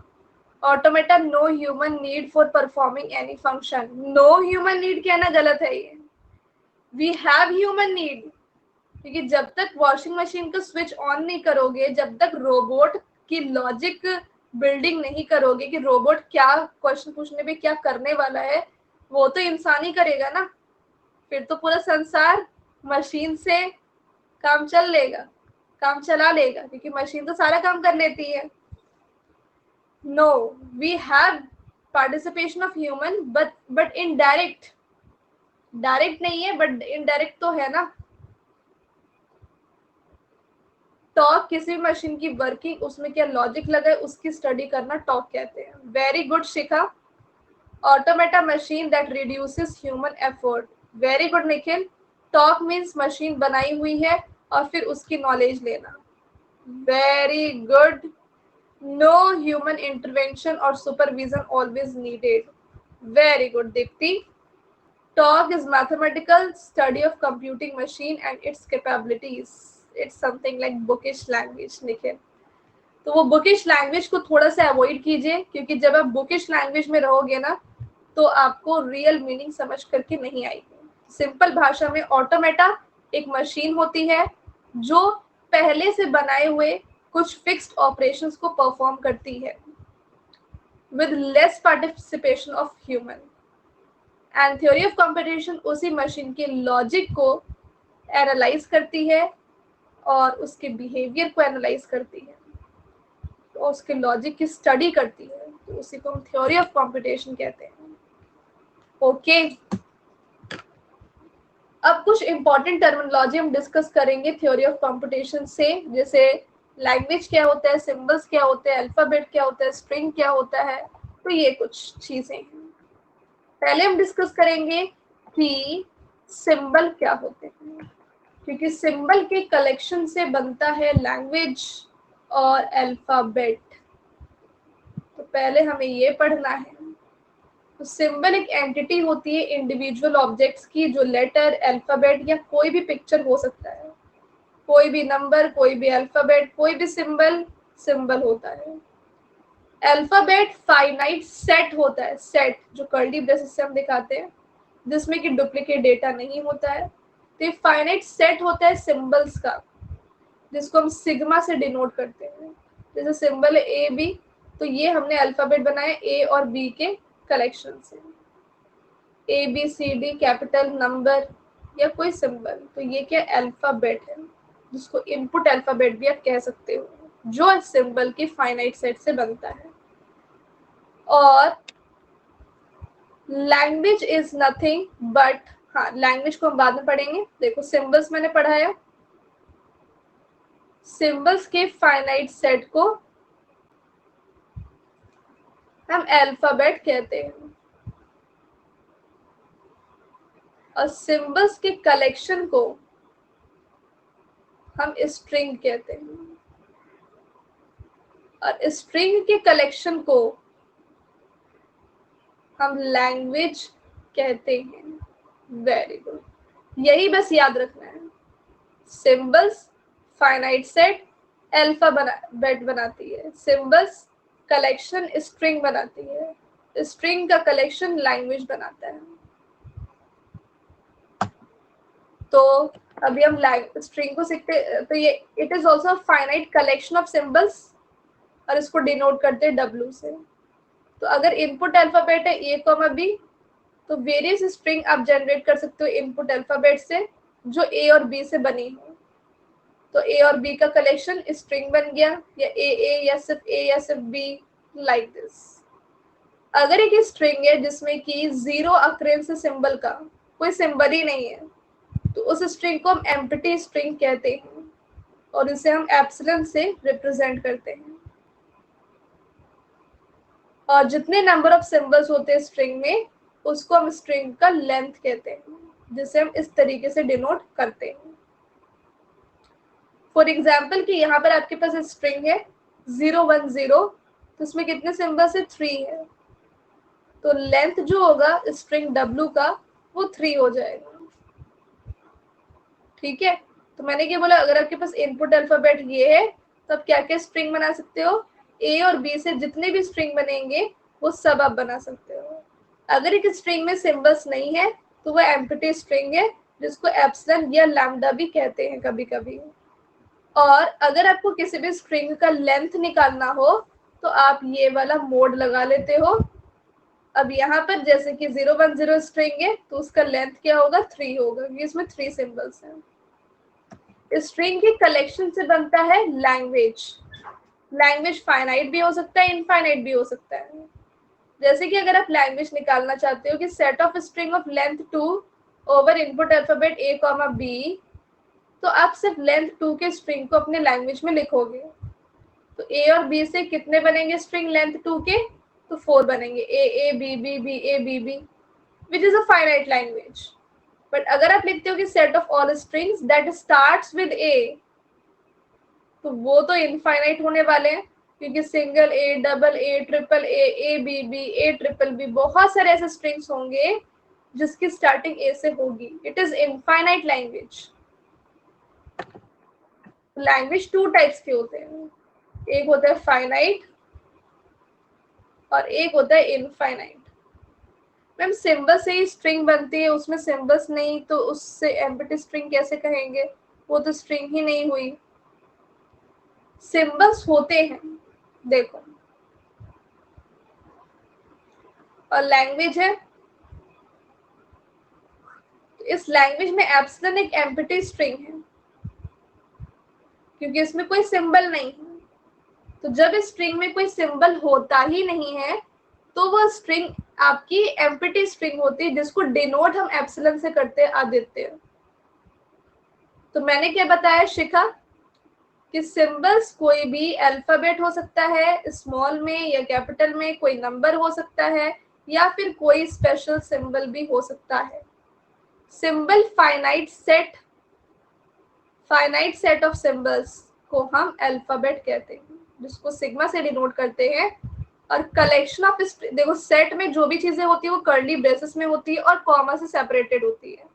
Automata no human need for performing any function. No human need कहना गलत है ये. We have human need. क्योंकि जब तक वॉशिंग मशीन का स्विच ऑन नहीं करोगे, जब तक रोबोट की लॉजिक बिल्डिंग नहीं करोगे कि रोबोट क्या क्वेश्चन पूछने पे क्या करने वाला है, वो तो इंसान ही करेगा ना. फिर तो पूरा संसार मशीन से काम चला लेगा क्योंकि मशीन तो सारा काम कर लेती है. No, we have participation of human but indirect. Direct नहीं है बट इनडायरेक्ट तो है ना. टॉक किसी भी मशीन की वर्किंग, उसमें क्या लॉजिक लगा है उसकी स्टडी करना टॉक कहते हैं. Very good Shikha. Automata machine that reduces human effort. Very good Nikhil. TOC means machine बनाई हुई है और फिर उसकी नॉलेज लेना. Very good. No human intervention और supervision always needed. Very good Deepti. Talk is mathematical study of computing machine and its capabilities. It's something like bookish language, Nikhil. तो वो बुकिश लैंग्वेज को थोड़ा सा अवॉइड कीजिए क्योंकि जब आप बुकिश लैंग्वेज में रहोगे ना तो आपको रियल मीनिंग समझ करके नहीं आएगी. सिंपल भाषा में ऑटोमेटा एक मशीन होती है जो पहले से बनाए हुए कुछ फिक्स्ड ऑपरेशंस को परफॉर्म करती है with less participation of human. And theory of computation उसी मशीन के लॉजिक को एनालाइज करती है और उसके बिहेवियर को एनालाइज करती है, तो उसके लॉजिक की स्टडी करती है, तो उसी को हम थ्योरी ऑफ कंप्यूटेशन कहते हैं. ओके. अब कुछ इंपॉर्टेंट टर्मिनोलॉजी हम डिस्कस करेंगे थ्योरी ऑफ कंप्यूटेशन से, जैसे लैंग्वेज क्या होता है, सिंबल्स क्या होते हैं, अल्फाबेट क्या होता है, स्ट्रिंग क्या होता है. तो ये कुछ चीजें हैं. पहले हम डिस्कस करेंगे कि सिंबल क्या होते हैं, क्योंकि सिंबल के कलेक्शन से बनता है लैंग्वेज और अल्फाबेट. तो पहले हमें ये पढ़ना है. तो सिंबल एक एंटिटी होती है इंडिविजुअल ऑब्जेक्ट्स की जो लेटर, अल्फाबेट या कोई भी पिक्चर हो सकता है. कोई भी नंबर, कोई भी अल्फाबेट, कोई भी सिंबल होता है. अल्फाबेट फाइनाइट सेट होता है. सेट जो कर्ली ब्रेसेस से हम दिखाते हैं जिसमें कि डुप्लीकेट डेटा नहीं होता है. तो ये फाइनाइट सेट होता है सिंबल्स का जिसको हम सिग्मा से डिनोट करते हैं. जैसे सिंबल है ए बी, तो ये हमने अल्फाबेट बनाया ए और बी के कलेक्शन से. A B C D capital number या कोई सिंबल, तो ये क्या अल्फाबेट है जिसको इनपुट अल्फाबेट भी आप कह सकते हो, जो सिंबल के फाइनाइट सेट से बनता है. और लैंग्वेज इज नथिंग बट, हाँ लैंग्वेज को हम बाद में पढ़ेंगे. देखो सिंबल्स मैंने पढ़ाया, सिंबल्स के फाइनाइट सेट को हम अल्फाबेट कहते हैं और सिंबल्स के कलेक्शन को हम स्ट्रिंग कहते हैं, और स्ट्रिंग के कलेक्शन को हम लैंग्वेज कहते हैं। वेरी गुड, यही बस याद रखना है। सिंबल्स फाइनाइट सेट अल्फाबेट बनाती है, सिंबल्स कलेक्शन स्ट्रिंग बनाती है, स्ट्रिंग का कलेक्शन लैंग्वेज बनाता है। तो अभी हम स्ट्रिंग को सीखते, तो ये it is also finite collection of symbols, और इसको डिनोट करते हैं W से। तो अगर इनपुट अल्फाबेट है A, B, तो वेरियस स्ट्रिंग आप जनरेट कर सकते हो इनपुट अल्फाबेट से जो A और B से बनी हो। तो A और B का कलेक्शन स्ट्रिंग बन गया, या A या सिर्फ A या सिर्फ B, लाइक दिस। अगर एक स्ट्रिंग है जिसमें कि 0 अक्रेंस सिंबल का कोई सिंबल ही नहीं है, तो उस स्ट्रिंग को हम एम्प्टी स्ट्रिंग कहते हैं, और इसे हम एप्सिलॉन से रिप्रेजेंट करते हैं। और जितने नंबर ऑफ सिंबल्स होते हैं स्ट्रिंग में, उसको हम स्ट्रिंग का लेंथ कहते हैं, जिसे हम इस तरीके से डिनोट करते हैं। फॉर एग्जाम्पल कि यहाँ पर आपके पास स्ट्रिंग है 010, तो इसमें कितने सिंबल्स है? 3 है। तो लेंथ जो होगा स्ट्रिंग W का वो 3 हो जाएगा। ठीक है, तो मैंने क्या बोला, अगर आपके पास इनपुट अल्फाबेट ये है तो आप क्या क्या स्ट्रिंग बना सकते हो? A और B से जितने भी स्ट्रिंग बनेंगे वो सब आप बना सकते हो। अगर एक स्ट्रिंग में सिंबल्स नहीं है तो वो एम्प्टी स्ट्रिंग है, जिसको एप्सिलॉन या लैम्डा भी कहते हैं कभी कभी। और अगर आपको किसी भी स्ट्रिंग का लेंथ निकालना हो तो आप ये वाला मोड लगा लेते हो। अब यहाँ पर जैसे कि 010 स्ट्रिंग है तो उसका लेंथ क्या होगा? 3 होगा, क्योंकि इसमें 3 सिंबल्स हैं। स्ट्रिंग के कलेक्शन से बनता है लैंग्वेज। लैंग्वेज फाइनाइट भी हो सकता है, इनफाइनाइट भी हो सकता है। जैसे कि अगर आप लैंग्वेज निकालना चाहते हो कि set of string of length 2 over input alphabet A, B, तो आप सिर्फ लेंथ 2 के स्ट्रिंग को अपने लैंग्वेज में लिखोगे। तो A और B से कितने बनेंगे स्ट्रिंग लेंथ 2 के? तो 4 बनेंगे, A, B, B, B, A, B, B, which is a finite language. But अगर आप लिखते हो कि set of all strings that starts with A, तो वो तो इनफाइनाइट होने वाले हैं, क्योंकि single A, double A, triple A, B, A, triple B, बहुत सारे ऐसे स्ट्रिंग्स होंगे जिसकी स्टार्टिंग A से होगी। It is infinite language. Language 2 types के होते हैं, एक होता है फाइनाइट और एक होता है इनफाइनाइट। मैम सिंबल से ही स्ट्रिंग बनती है, उसमें सिंबल्स नहीं तो उससे एम्प्टी स्ट्रिंग कैसे कहेंगे? वो तो स्ट्रिंग ही नहीं हुई। सिंबल्स होते हैं, देखो, और लैंग्वेज है, तो इस लैंग्वेज में एप्सिलॉन एक एम्प्टी स्ट्रिंग है, क्योंकि इसमें कोई सिंबल नहीं है। तो जब स्ट्रिंग में कोई सिंबल होता ही नहीं है तो वो स्ट्रिंग आपकी एम्प्टी स्ट्रिंग होती है, जिसको डिनोट हम एप्सिलॉन से करते हैं, आदित्य। तो मैंने क्या बताया शिखा, कि सिंबल्स कोई भी अल्फाबेट हो सकता है, स्मॉल में या कैपिटल में, कोई नंबर हो सकता है, या फिर कोई स्पेशल सिंबल भी हो सकता है। Symbol finite set of symbols को हम अल्फाबेट कहते हैं, जिसको सिग्मा से डिनोट करते हैं। और कलेक्शन ऑफ, देखो सेट में जो भी चीजें होती है वो कर्ली ब्रेसेस में होती है और कॉमा से सेपरेटेड होती है।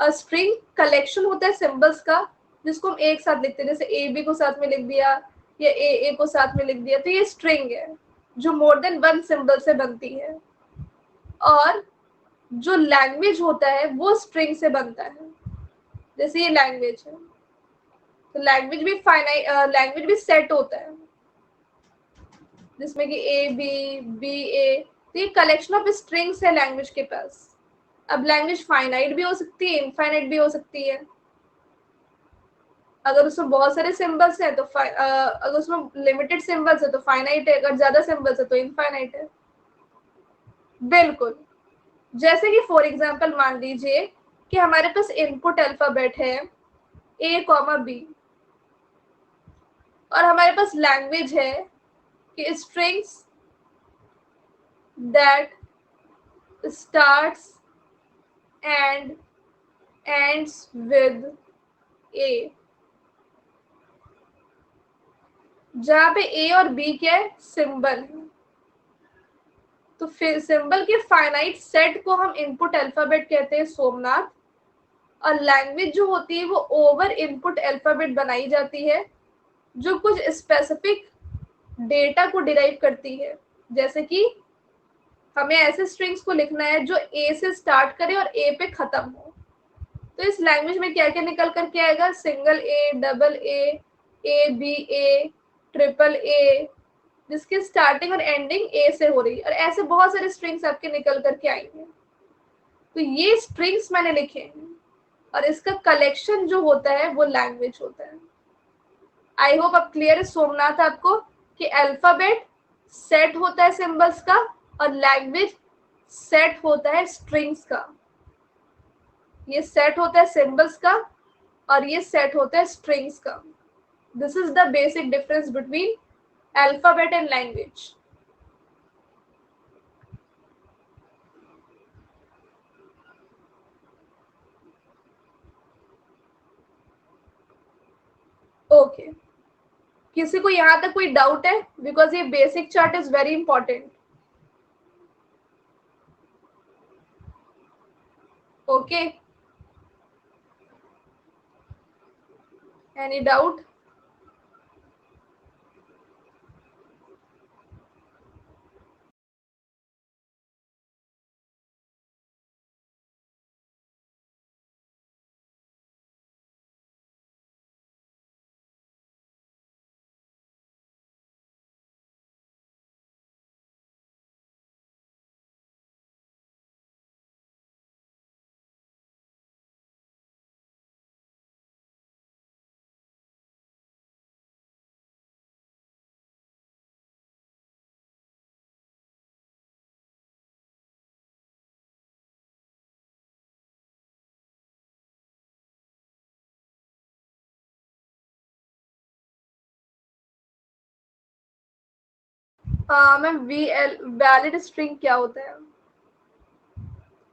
और स्ट्रिंग कलेक्शन होता है सिंबल्स का, जिसको हम एक साथ लिखते हैं, जैसे ए बी को साथ में लिख दिया या ए को साथ में लिख दिया, तो ये स्ट्रिंग है जो मोर देन 1 सिंबल से बनती है। और जो लैंग्वेज होता है वो स्ट्रिंग से बनता है, जैसे ये लैंग्वेज है, तो लैंग्वेज भी सेट होता है, जिसमें कि ए बी बी ए, तो ये कलेक्शन ऑफ स्ट्रिंग्स है लैंग्वेज के पास। अब लैंग्वेज फाइनाइट भी हो सकती है, इनफाइनाइट भी हो सकती है। अगर उसमें बहुत सारे सिंबल्स है तो अगर उसमें लिमिटेड सिंबल्स है तो फाइनाइट है, अगर ज्यादा सिंबल्स है तो इनफाइनाइट है। बिल्कुल, जैसे कि फॉर एग्जांपल मान लीजिए कि हमारे पास इनपुट अल्फाबेट है A, B, और हमारे पास लैंग्वेज है कि strings that starts and ends with A, जहां पे ए और बी क्या है, सिंबल है। तो फिर सिंबल के फाइनाइट सेट को हम इनपुट अल्फाबेट कहते हैं सोमनाथ। और लैंग्वेज जो होती है वो ओवर इनपुट अल्फाबेट बनाई जाती है, जो कुछ स्पेसिफिक डेटा को डिराइव करती है। जैसे कि हमें ऐसे स्ट्रिंग्स को लिखना है जो ए से स्टार्ट करे और ए पे खत्म हो। तो इस लैंग्वेज में क्या क्या निकल करके आएगा, single A, double A B A, triple A, जिसकी स्टार्टिंग और एंडिंग ए से हो रही है। और ऐसे बहुत सारे स्ट्रिंग्स आपके निकल करके आएंगे। तो ये स्ट्रिंग्स मैंने लिखे हैं और इसका कलेक्शन जो होता है वो लैंग्वेज होता है। आई होप अब क्लियर है सोमनाथ आपको कि अल्फाबेट सेट होता है सिंबल्स का और लैंग्वेज सेट होता है स्ट्रिंग्स का। ये सेट होता है सिंबल्स का और ये सेट होता है स्ट्रिंग्स का। This is the basic difference between alphabet and language. Okay, किसी को यहाँ तक कोई डाउट है? बिकॉज ये basic chart is very important. Okay, any doubt? Ma'am valid string क्या होता है?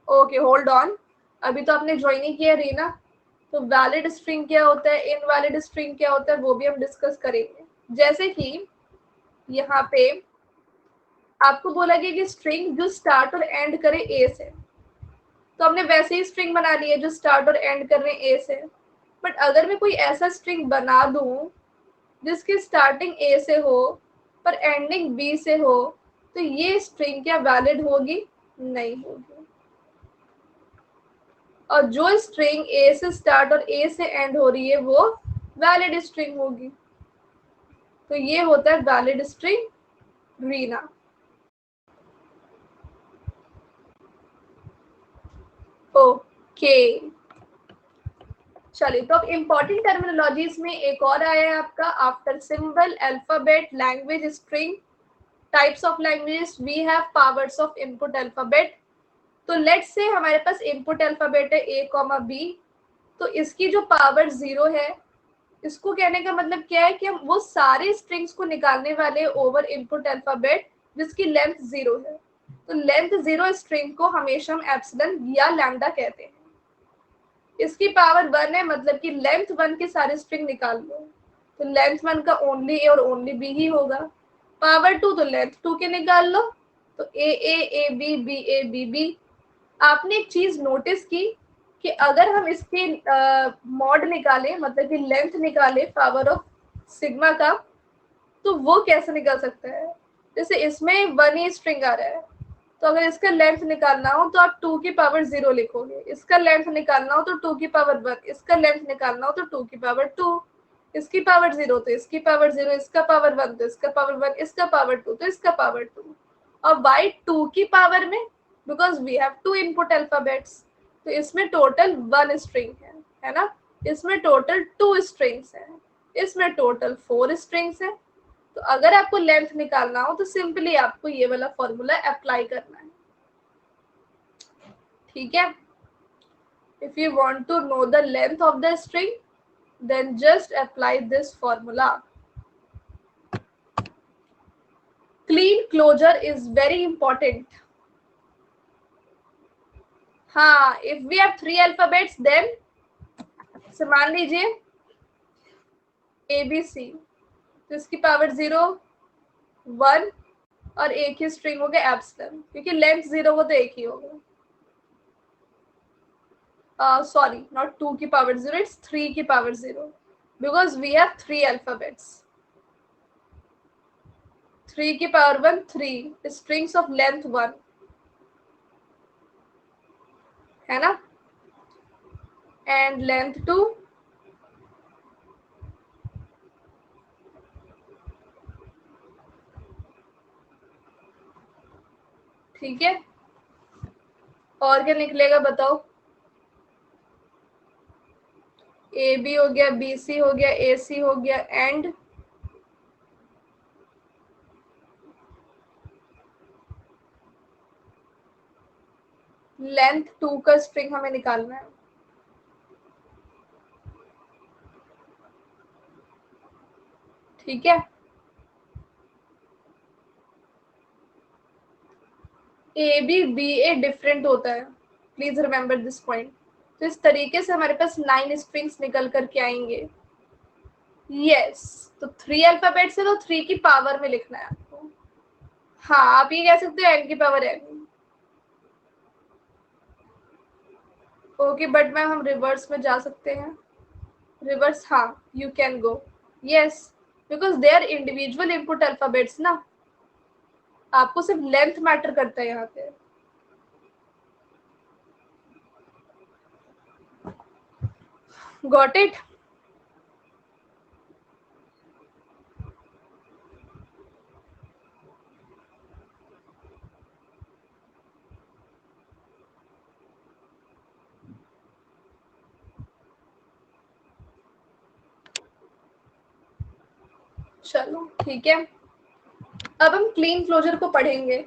ओके, होल्ड ऑन, अभी तो आपने ज्वाइन ही किया रीना। तो वैलिड स्ट्रिंग क्या होता है, इनवैलिड स्ट्रिंग क्या होता है, वो भी हम डिस्कस करेंगे। जैसे कि यहाँ पे आपको बोला गया कि स्ट्रिंग जो स्टार्ट और एंड करे ए से, तो हमने वैसे ही स्ट्रिंग बना ली है जो स्टार्ट और एंड कर रहे हैं ए से। बट अगर मैं कोई ऐसा स्ट्रिंग बना दूं जिसकी स्टार्टिंग ए से हो पर एंडिंग बी से हो, तो ये स्ट्रिंग क्या वैलिड होगी? नहीं होगी। और जो स्ट्रिंग ए से स्टार्ट और ए से एंड हो रही है वो वैलिड स्ट्रिंग होगी। तो ये होता है वैलिड स्ट्रिंग, रीना। ओके, चलिए तो अब इम्पोर्टेंट टर्मिनोलॉजीज में एक और आया है आपका, after symbol, alphabet, language, string, types of languages we have powers of input alphabet. तो लेट्स से हमारे पास इनपुट अल्फाबेट है ए कॉमा बी, तो इसकी जो पावर 0 है, इसको कहने का मतलब क्या है कि हम वो सारे स्ट्रिंग्स को निकालने वाले ओवर इनपुट अल्फाबेट जिसकी लेंथ 0 है। तो लेंथ 0 स्ट्रिंग को हमेशा हम एप्सिलॉन या लैम्डा कहते हैं। इसकी पावर 1 है, मतलब कि लेंथ 1 के सारे स्ट्रिंग निकाल लो, तो लेंथ 1 का ओनली ए और ओनली बी ही होगा। पावर 2 तो लेंथ 2 के निकाल लो, तो ए बी ए बी। आपने एक चीज नोटिस की कि अगर हम इसके मॉड निकालें, मतलब कि लेंथ निकाले पावर ऑफ सिग्मा का, तो वो कैसे निकल सकता है? जैसे इसमें 1 ही स्ट्रिंग आ रहा है, तो अगर इसका लेंथ निकालना हो तो आप 2 की पावर 0 लिखोगे, इसका लेंथ निकालना हो तो 2 की पावर 1, इसका लेंथ निकालना हो तो 2 की पावर 2, इसकी पावर 0 तो इसकी पावर 0, इसका पावर 1 तो इसका पावर 1, इसका पावर 2 तो इसका पावर 2। और वाई 2 की पावर में, because we have 2 input alphabets, तो इसमें टोटल 1 स्ट्रिंग है ना? इसमें टोटल 2 स्ट्रिंग्स है, इसमें टोटल 4 स्ट्रिंग्स है। तो अगर आपको लेंथ निकालना हो तो सिंपली आपको ये वाला फॉर्मूला अप्लाई करना है, ठीक है? If you want to know the length of the string, then just apply this formula. Clean closure is very important. हाँ, if we have 3 alphabets, then मान लीजिए ABC, तो इसकी पावर 0 1 और एक ही स्ट्रिंग हो गया एप्सिलॉन, क्योंकि लेंथ 0 हो तो एक ही होगा. Sorry, not 2 की पावर 0, it's 3 की power 0, because we have 3 alphabets. 3 की पावर 1 3 strings of length 1 है ना, and length 2 ठीक है. और क्या निकलेगा बताओ. ए बी हो गया, बी सी हो गया, ए सी हो गया, एंड लेंथ 2 का स्ट्रिंग हमें निकालना है. ठीक है. A B B A different होता है, प्लीज रिमेंबर दिस पॉइंट. तो इस तरीके से हमारे पास 9 स्ट्रिंग्स निकल करके आएंगे. यस, तो 3 अल्फाबेट से तो 3 की पावर में लिखना है आपको. हाँ, आप ये कह सकते हो n की power n. Okay, but ma'am हम रिवर्स में जा सकते हैं. रिवर्स, हाँ, you can go. Yes, because they are individual input alphabets ना. आपको सिर्फ लेंथ मैटर करता है यहाँ पे. Got it. चलो ठीक है. अब हम क्लीन क्लोजर को पढ़ेंगे,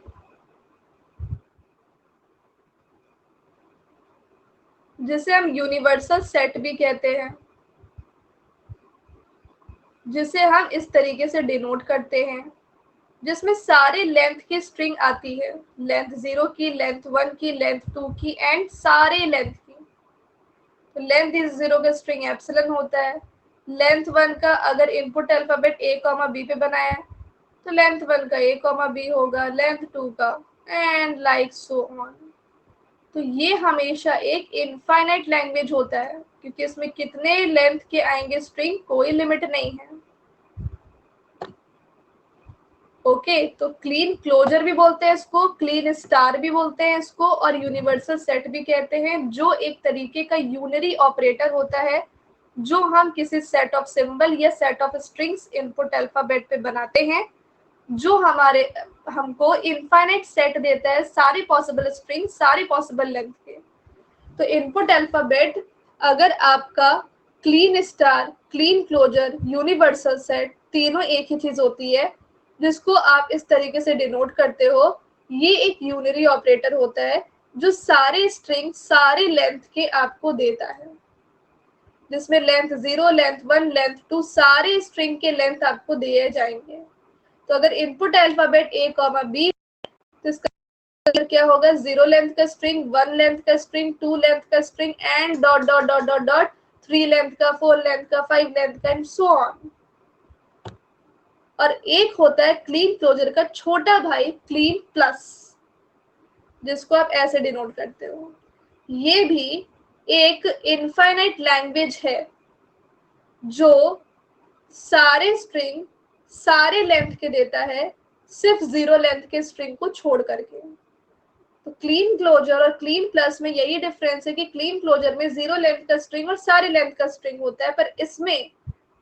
जिसे हम यूनिवर्सल सेट भी कहते हैं, जिसे हम इस तरीके से डिनोट करते हैं, जिसमें सारे लेंथ की स्ट्रिंग आती है. लेंथ 0 की, लेंथ 1 की, लेंथ 2 की, एंड सारे लेंथ की. तो लेंथ इज 0 का स्ट्रिंग एप्सिलॉन होता है. लेंथ 1 का अगर input alphabet A comma B पे बनाया है तो लेंथ 1 का ए कॉमा बी होगा, लेंथ 2 का, एंड लाइक सो ऑन. तो ये हमेशा एक इनफाइनाइट लैंग्वेज होता है, क्योंकि इसमें कितने लेंथ के आएंगे स्ट्रिंग कोई लिमिट नहीं है. ओके, तो क्लीन क्लोजर भी बोलते हैं इसको, क्लीन स्टार भी बोलते हैं इसको, और यूनिवर्सल सेट भी कहते हैं, जो एक तरीके का यूनरी ऑपरेटर होता है जो हम किसी सेट ऑफ सिंबल या set of strings input alphabet पे बनाते हैं, जो हमारे हमको इनफाइनाइट सेट देता है सारे पॉसिबल स्ट्रिंग सारे पॉसिबल लेंथ के. तो इनपुट अल्फाबेट अगर आपका Kleene star, Kleene closure, universal set तीनों एक ही चीज होती है, जिसको आप इस तरीके से डिनोट करते हो. ये एक यूनरी ऑपरेटर होता है जो सारे स्ट्रिंग सारे लेंथ के आपको देता है, जिसमें लेंथ 0, लेंथ 1, लेंथ 2 सारे स्ट्रिंग के लेंथ आपको दिए जाएंगे. तो अगर input alphabet A comma B, तो इसका क्या होगा, 0 लेंथ का स्ट्रिंग, 1 लेंथ का स्ट्रिंग, 2 लेंथ का string, and dot dot dot dot dot 3 length का, 4 लेंथ का, 5 लेंथ का, एंड सो ऑन. और एक होता है क्लीन क्लोजर का छोटा भाई क्लीन प्लस, जिसको आप ऐसे डिनोट करते हो. ये भी एक इनफाइनाइट लैंग्वेज है जो सारे स्ट्रिंग सारे लेंथ के देता है, सिर्फ 0 लेंथ के स्ट्रिंग को छोड़ करके. तो क्लीन क्लोजर और क्लीन प्लस में यही डिफरेंस है कि क्लीन क्लोजर में 0 लेंथ का स्ट्रिंग और सारे लेंथ का स्ट्रिंग होता है, पर इसमें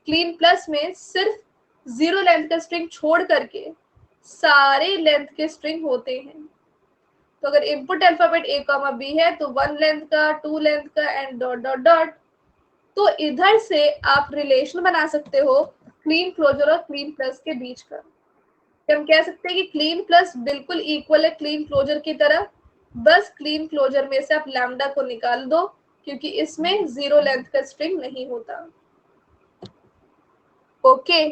क्लीन प्लस में सिर्फ 0 लेंथ का स्ट्रिंग छोड़ करके सारे लेंथ के स्ट्रिंग होते हैं. तो अगर input alphabet A comma B है तो 1 लेंथ का, 2 लेंथ का, एंड डॉट डॉट डॉट. तो इधर से आप रिलेशन बना सकते हो क्लीन क्लोजर और क्लीन प्लस के बीच का. हम कह सकते हैं कि क्लीन प्लस बिल्कुल इक्वल है क्लीन क्लोजर की तरह, बस क्लीन क्लोजर में से आप लैम्डा को निकाल दो, क्योंकि इसमें 0 लेंथ का स्ट्रिंग नहीं होता. ओके,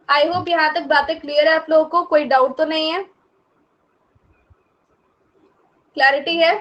आई होप यहाँ तक बातें क्लियर है आप लोगों को, कोई डाउट तो नहीं है, क्लैरिटी है.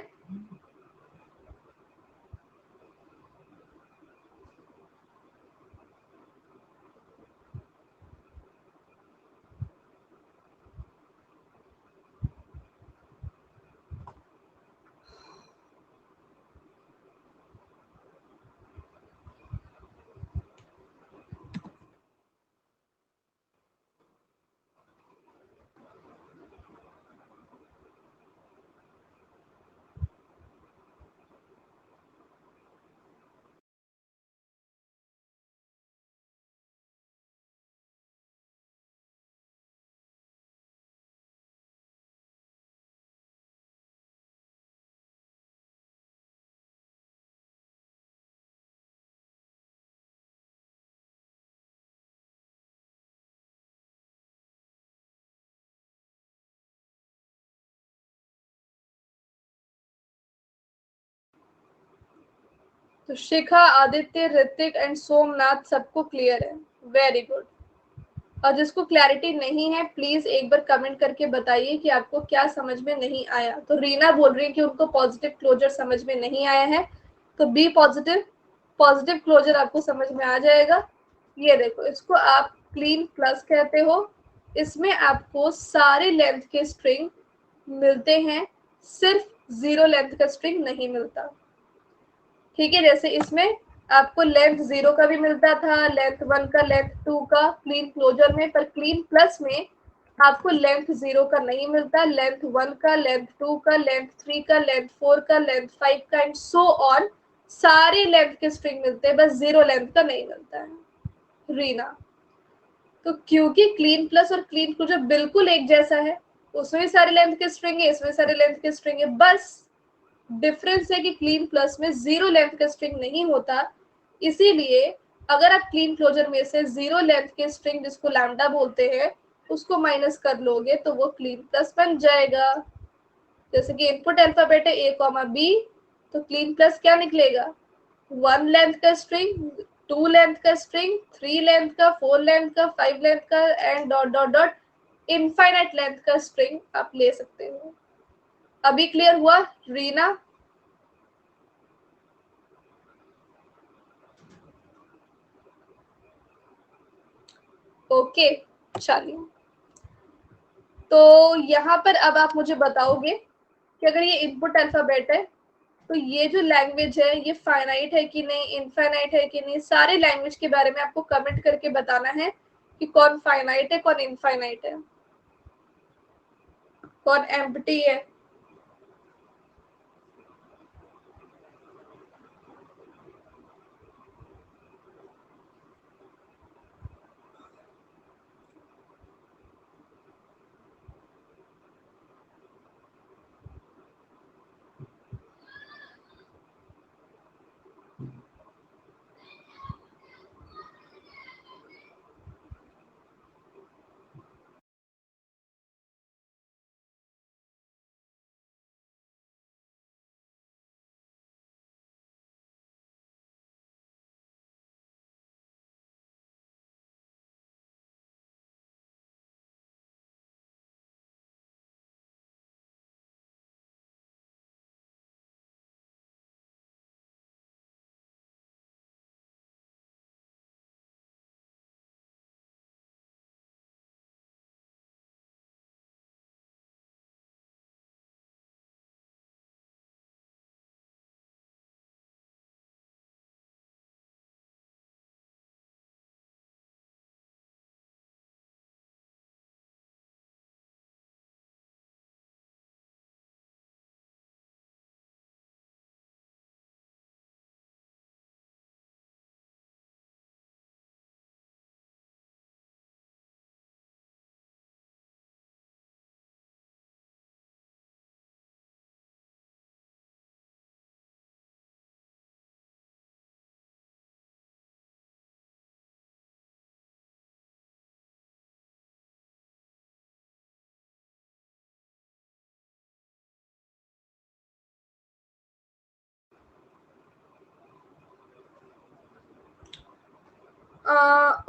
तो शिखा, आदित्य, ऋतिक एंड सोमनाथ सबको क्लियर है, वेरी गुड। और जिसको क्लैरिटी नहीं है प्लीज एक बार कमेंट करके बताइए कि आपको क्या समझ में नहीं आया। तो रीना बोल रही है कि उनको पॉजिटिव क्लोजर समझ में नहीं आया है, तो बी पॉजिटिव, पॉजिटिव क्लोजर आपको समझ में आ जाएगा। ये देखो, इसको आप क्लीन प्लस कहते हो। इसमें आपको सारे लेंथ के स्ट्रिंग मिलते हैं, सिर्फ 0 लेंथ का स्ट्रिंग नहीं मिलता। ठीक है, जैसे इसमें आपको लेंथ 0 का भी मिलता था, लेंथ 1 का, लेंथ 2 का क्लीन क्लोजर में, पर क्लीन प्लस में आपको लेंथ 0 का नहीं मिलता, लेंथ 1 का, लेंथ 2 का, लेंथ 3 का, लेंथ 4 का, लेंथ 5 का एंड सो ऑन, सारे लेंथ के स्ट्रिंग मिलते हैं, बस 0 लेंथ का नहीं मिलता है। रीना, तो क्योंकि क्लीन प्लस और क्लीन क्लोजर बिल्कुल एक जैसा है, उसमें सारे लेंथ के स्ट्रिंग है, इसमें सारे लेंथ के स्ट्रिंग है, बस डिफरेंस है कि क्लीन प्लस में 0 लेंथ का स्ट्रिंग नहीं होता। इसीलिए अगर आप क्लीन क्लोजर में से 0 लेंथ के स्ट्रिंग जिसको लैम्डा बोलते हैं उसको माइनस कर लोगे तो वो क्लीन प्लस बन जाएगा। जैसे कि इनपुट अल्फाबेट है ए कॉमा बी, तो क्लीन प्लस क्या निकलेगा, 1 लेंथ का स्ट्रिंग, 2 लेंथ का स्ट्रिंग, 3 लेंथ का, 4 लेंथ का, 5 लेंथ का and dot dot dot infinite length का स्ट्रिंग आप ले सकते हो। अभी क्लियर हुआ रीना? ओके, चलिए। तो यहाँ पर अब आप मुझे बताओगे कि अगर ये इनपुट अल्फाबेट है तो ये जो लैंग्वेज है ये फाइनाइट है कि नहीं, इनफाइनाइट है कि नहीं, सारे लैंग्वेज के बारे में आपको कमेंट करके बताना है कि कौन फाइनाइट है, कौन इनफाइनाइट है, कौन एम्प्टी है।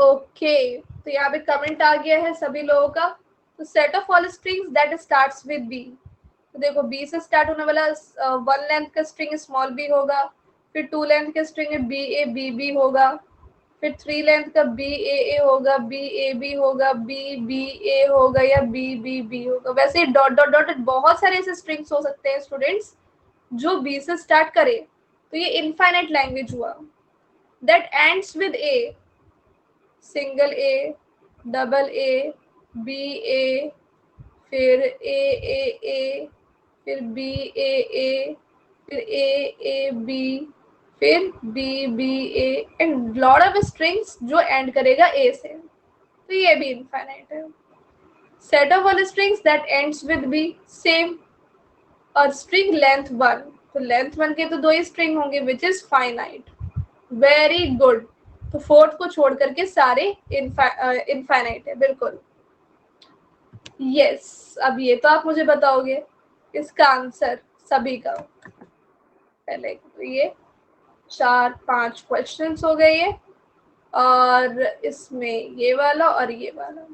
ओके, तो यहाँ पे कमेंट आ गया है सभी लोगों का। तो set of all strings that starts with B, तो देखो बी से स्टार्ट होने वाला 1 लेंथ का स्ट्रिंग स्मॉल बी होगा, फिर 2 लेंथ का स्ट्रिंग है बी ए बी बी होगा, फिर 3 लेंथ का बी ए होगा, बी ए बी होगा, बी बी ए होगा या बी बी बी होगा। वैसे डॉट डॉट डॉट बहुत सारे ऐसे स्ट्रिंग्स हो सकते हैं स्टूडेंट्स जो बी से स्टार्ट करे, तो ये इनफाइनाइट लैंग्वेज हुआ। That ends with A, single A, double A, B A, फिर ए, फिर बी ए, फिर ए बी, फिर B B A and lot of strings जो एंड करेगा ए से, तो ये भी इनफाइनाइट है। Set of all strings that ends with B, same. और स्ट्रिंग लेंथ 1, तो लेंथ 1 के तो 2 ही स्ट्रिंग होंगे which is finite, very good. तो फोर्थ को छोड़ करके सारे इनफाइनाइट है, बिल्कुल यस। अब ये तो आप मुझे बताओगे इसका आंसर सभी का, पहले तो ये 4-5 क्वेश्चंस हो गए ये, और इसमें ये वाला और ये वाला।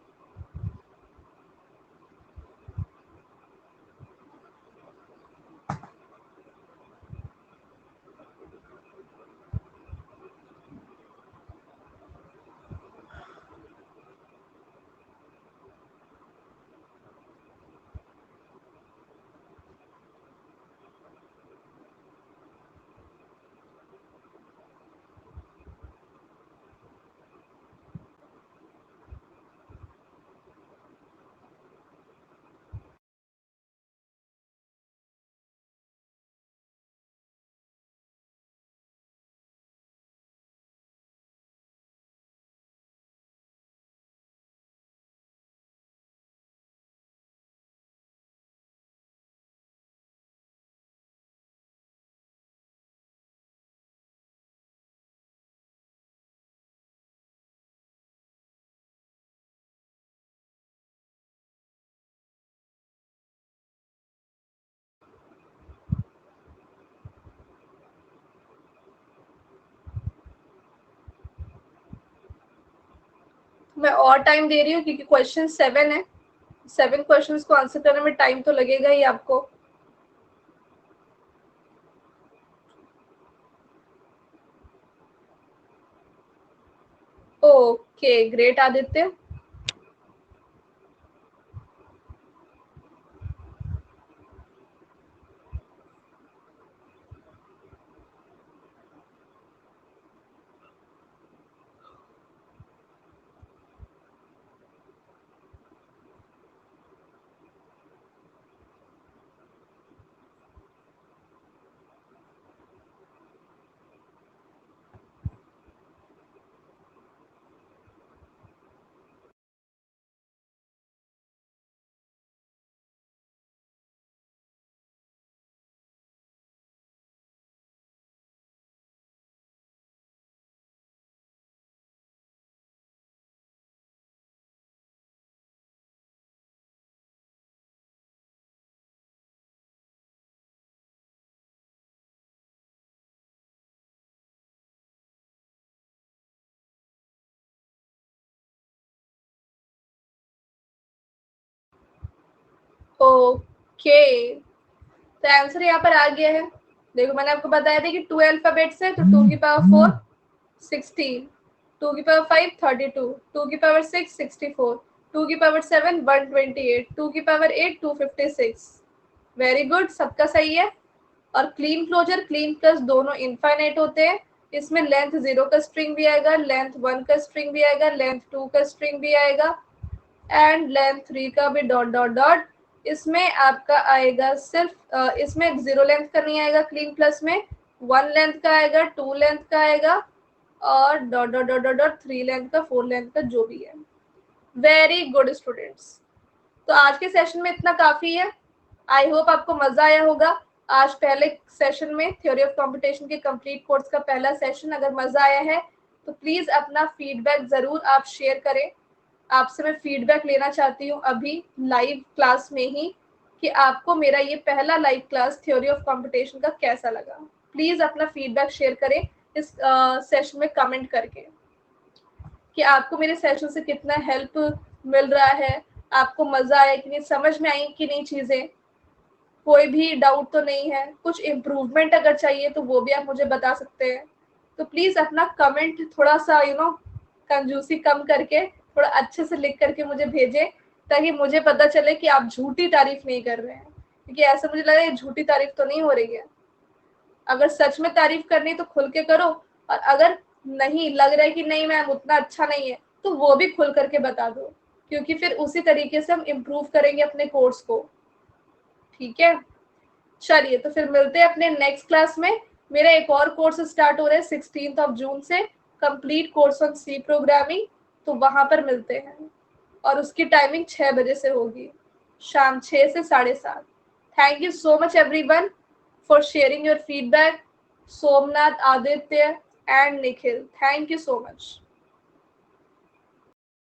मैं और टाइम दे रही हूँ क्योंकि क्वेश्चन 7 है, 7 क्वेश्चंस को आंसर करने में टाइम तो लगेगा ही आपको। Okay great Aditya. ओके तो आंसर यहाँ पर आ गया है। देखो मैंने आपको बताया था कि 2 अल्फाबेट्स है, तो 2 की पावर 4 16, 2 की पावर 5 32, 2 की पावर 6 64, 2 की पावर 7 128, 2 की पावर 8 256। वेरी गुड, सबका सही है। और क्लीन क्लोजर क्लीन प्लस दोनों इनफाइनाइट होते हैं। इसमें लेंथ 0 का स्ट्रिंग भी आएगा, लेंथ 1 का स्ट्रिंग भी आएगा, लेंथ 2 का स्ट्रिंग भी आएगा, एंड लेंथ 3 का भी डॉट डॉट डॉट। इसमें आपका आएगा सिर्फ इसमें 0 लेंथ का नहीं आएगा, क्लीन प्लस में 1 लेंथ का आएगा, 2 लेंथ का आएगा, और dot dot dot dot dot 3 length का, 4 लेंथ का, जो भी है। Very good students. तो आज के सेशन में इतना काफी है। आई होप आपको मजा आया होगा। आज पहले सेशन में थ्योरी ऑफ कंपटीशन के कंप्लीट कोर्स का पहला सेशन, अगर मजा आया है तो प्लीज अपना फीडबैक जरूर आप शेयर करें। आपसे मैं फीडबैक लेना चाहती हूँ अभी लाइव क्लास में ही, कि आपको मेरा ये पहला live class theory of computation का कैसा लगा। प्लीज अपना फीडबैक शेयर करें इस सेशन में कमेंट करके, कि आपको मेरे सेशन से कितना हेल्प मिल रहा है, आपको मजा आया कि नहीं, समझ में आई कि नहीं चीजें, कोई भी डाउट तो नहीं है, कुछ इम्प्रूवमेंट अगर चाहिए तो वो भी आप मुझे बता सकते हैं। तो प्लीज अपना कमेंट थोड़ा सा कंजूसी कम करके थोड़ा अच्छे से लिख करके मुझे भेजें, ताकि मुझे पता चले कि आप झूठी तारीफ नहीं कर रहे हैं, क्योंकि ऐसा मुझे लग रहा है झूठी तारीफ तो नहीं हो रही है। अगर सच में तारीफ करनी तो खुल के करो, और अगर नहीं लग रहा है कि नहीं मैम उतना अच्छा नहीं है, तो वो भी खुल करके बता दो, क्योंकि फिर उसी तरीके से हम इम्प्रूव करेंगे अपने कोर्स को। ठीक है, चलिए तो फिर मिलते हैं अपने नेक्स्ट क्लास में। मेरा एक और कोर्स स्टार्ट हो रहा है 16 जून से, complete course on C programming. तो वहां पर मिलते हैं, और उसकी टाइमिंग 6 बजे से होगी, शाम 6 से 7:30। Thank you so much everyone for sharing your feedback. Somnath, Aditya and Nikhil, thank you so much.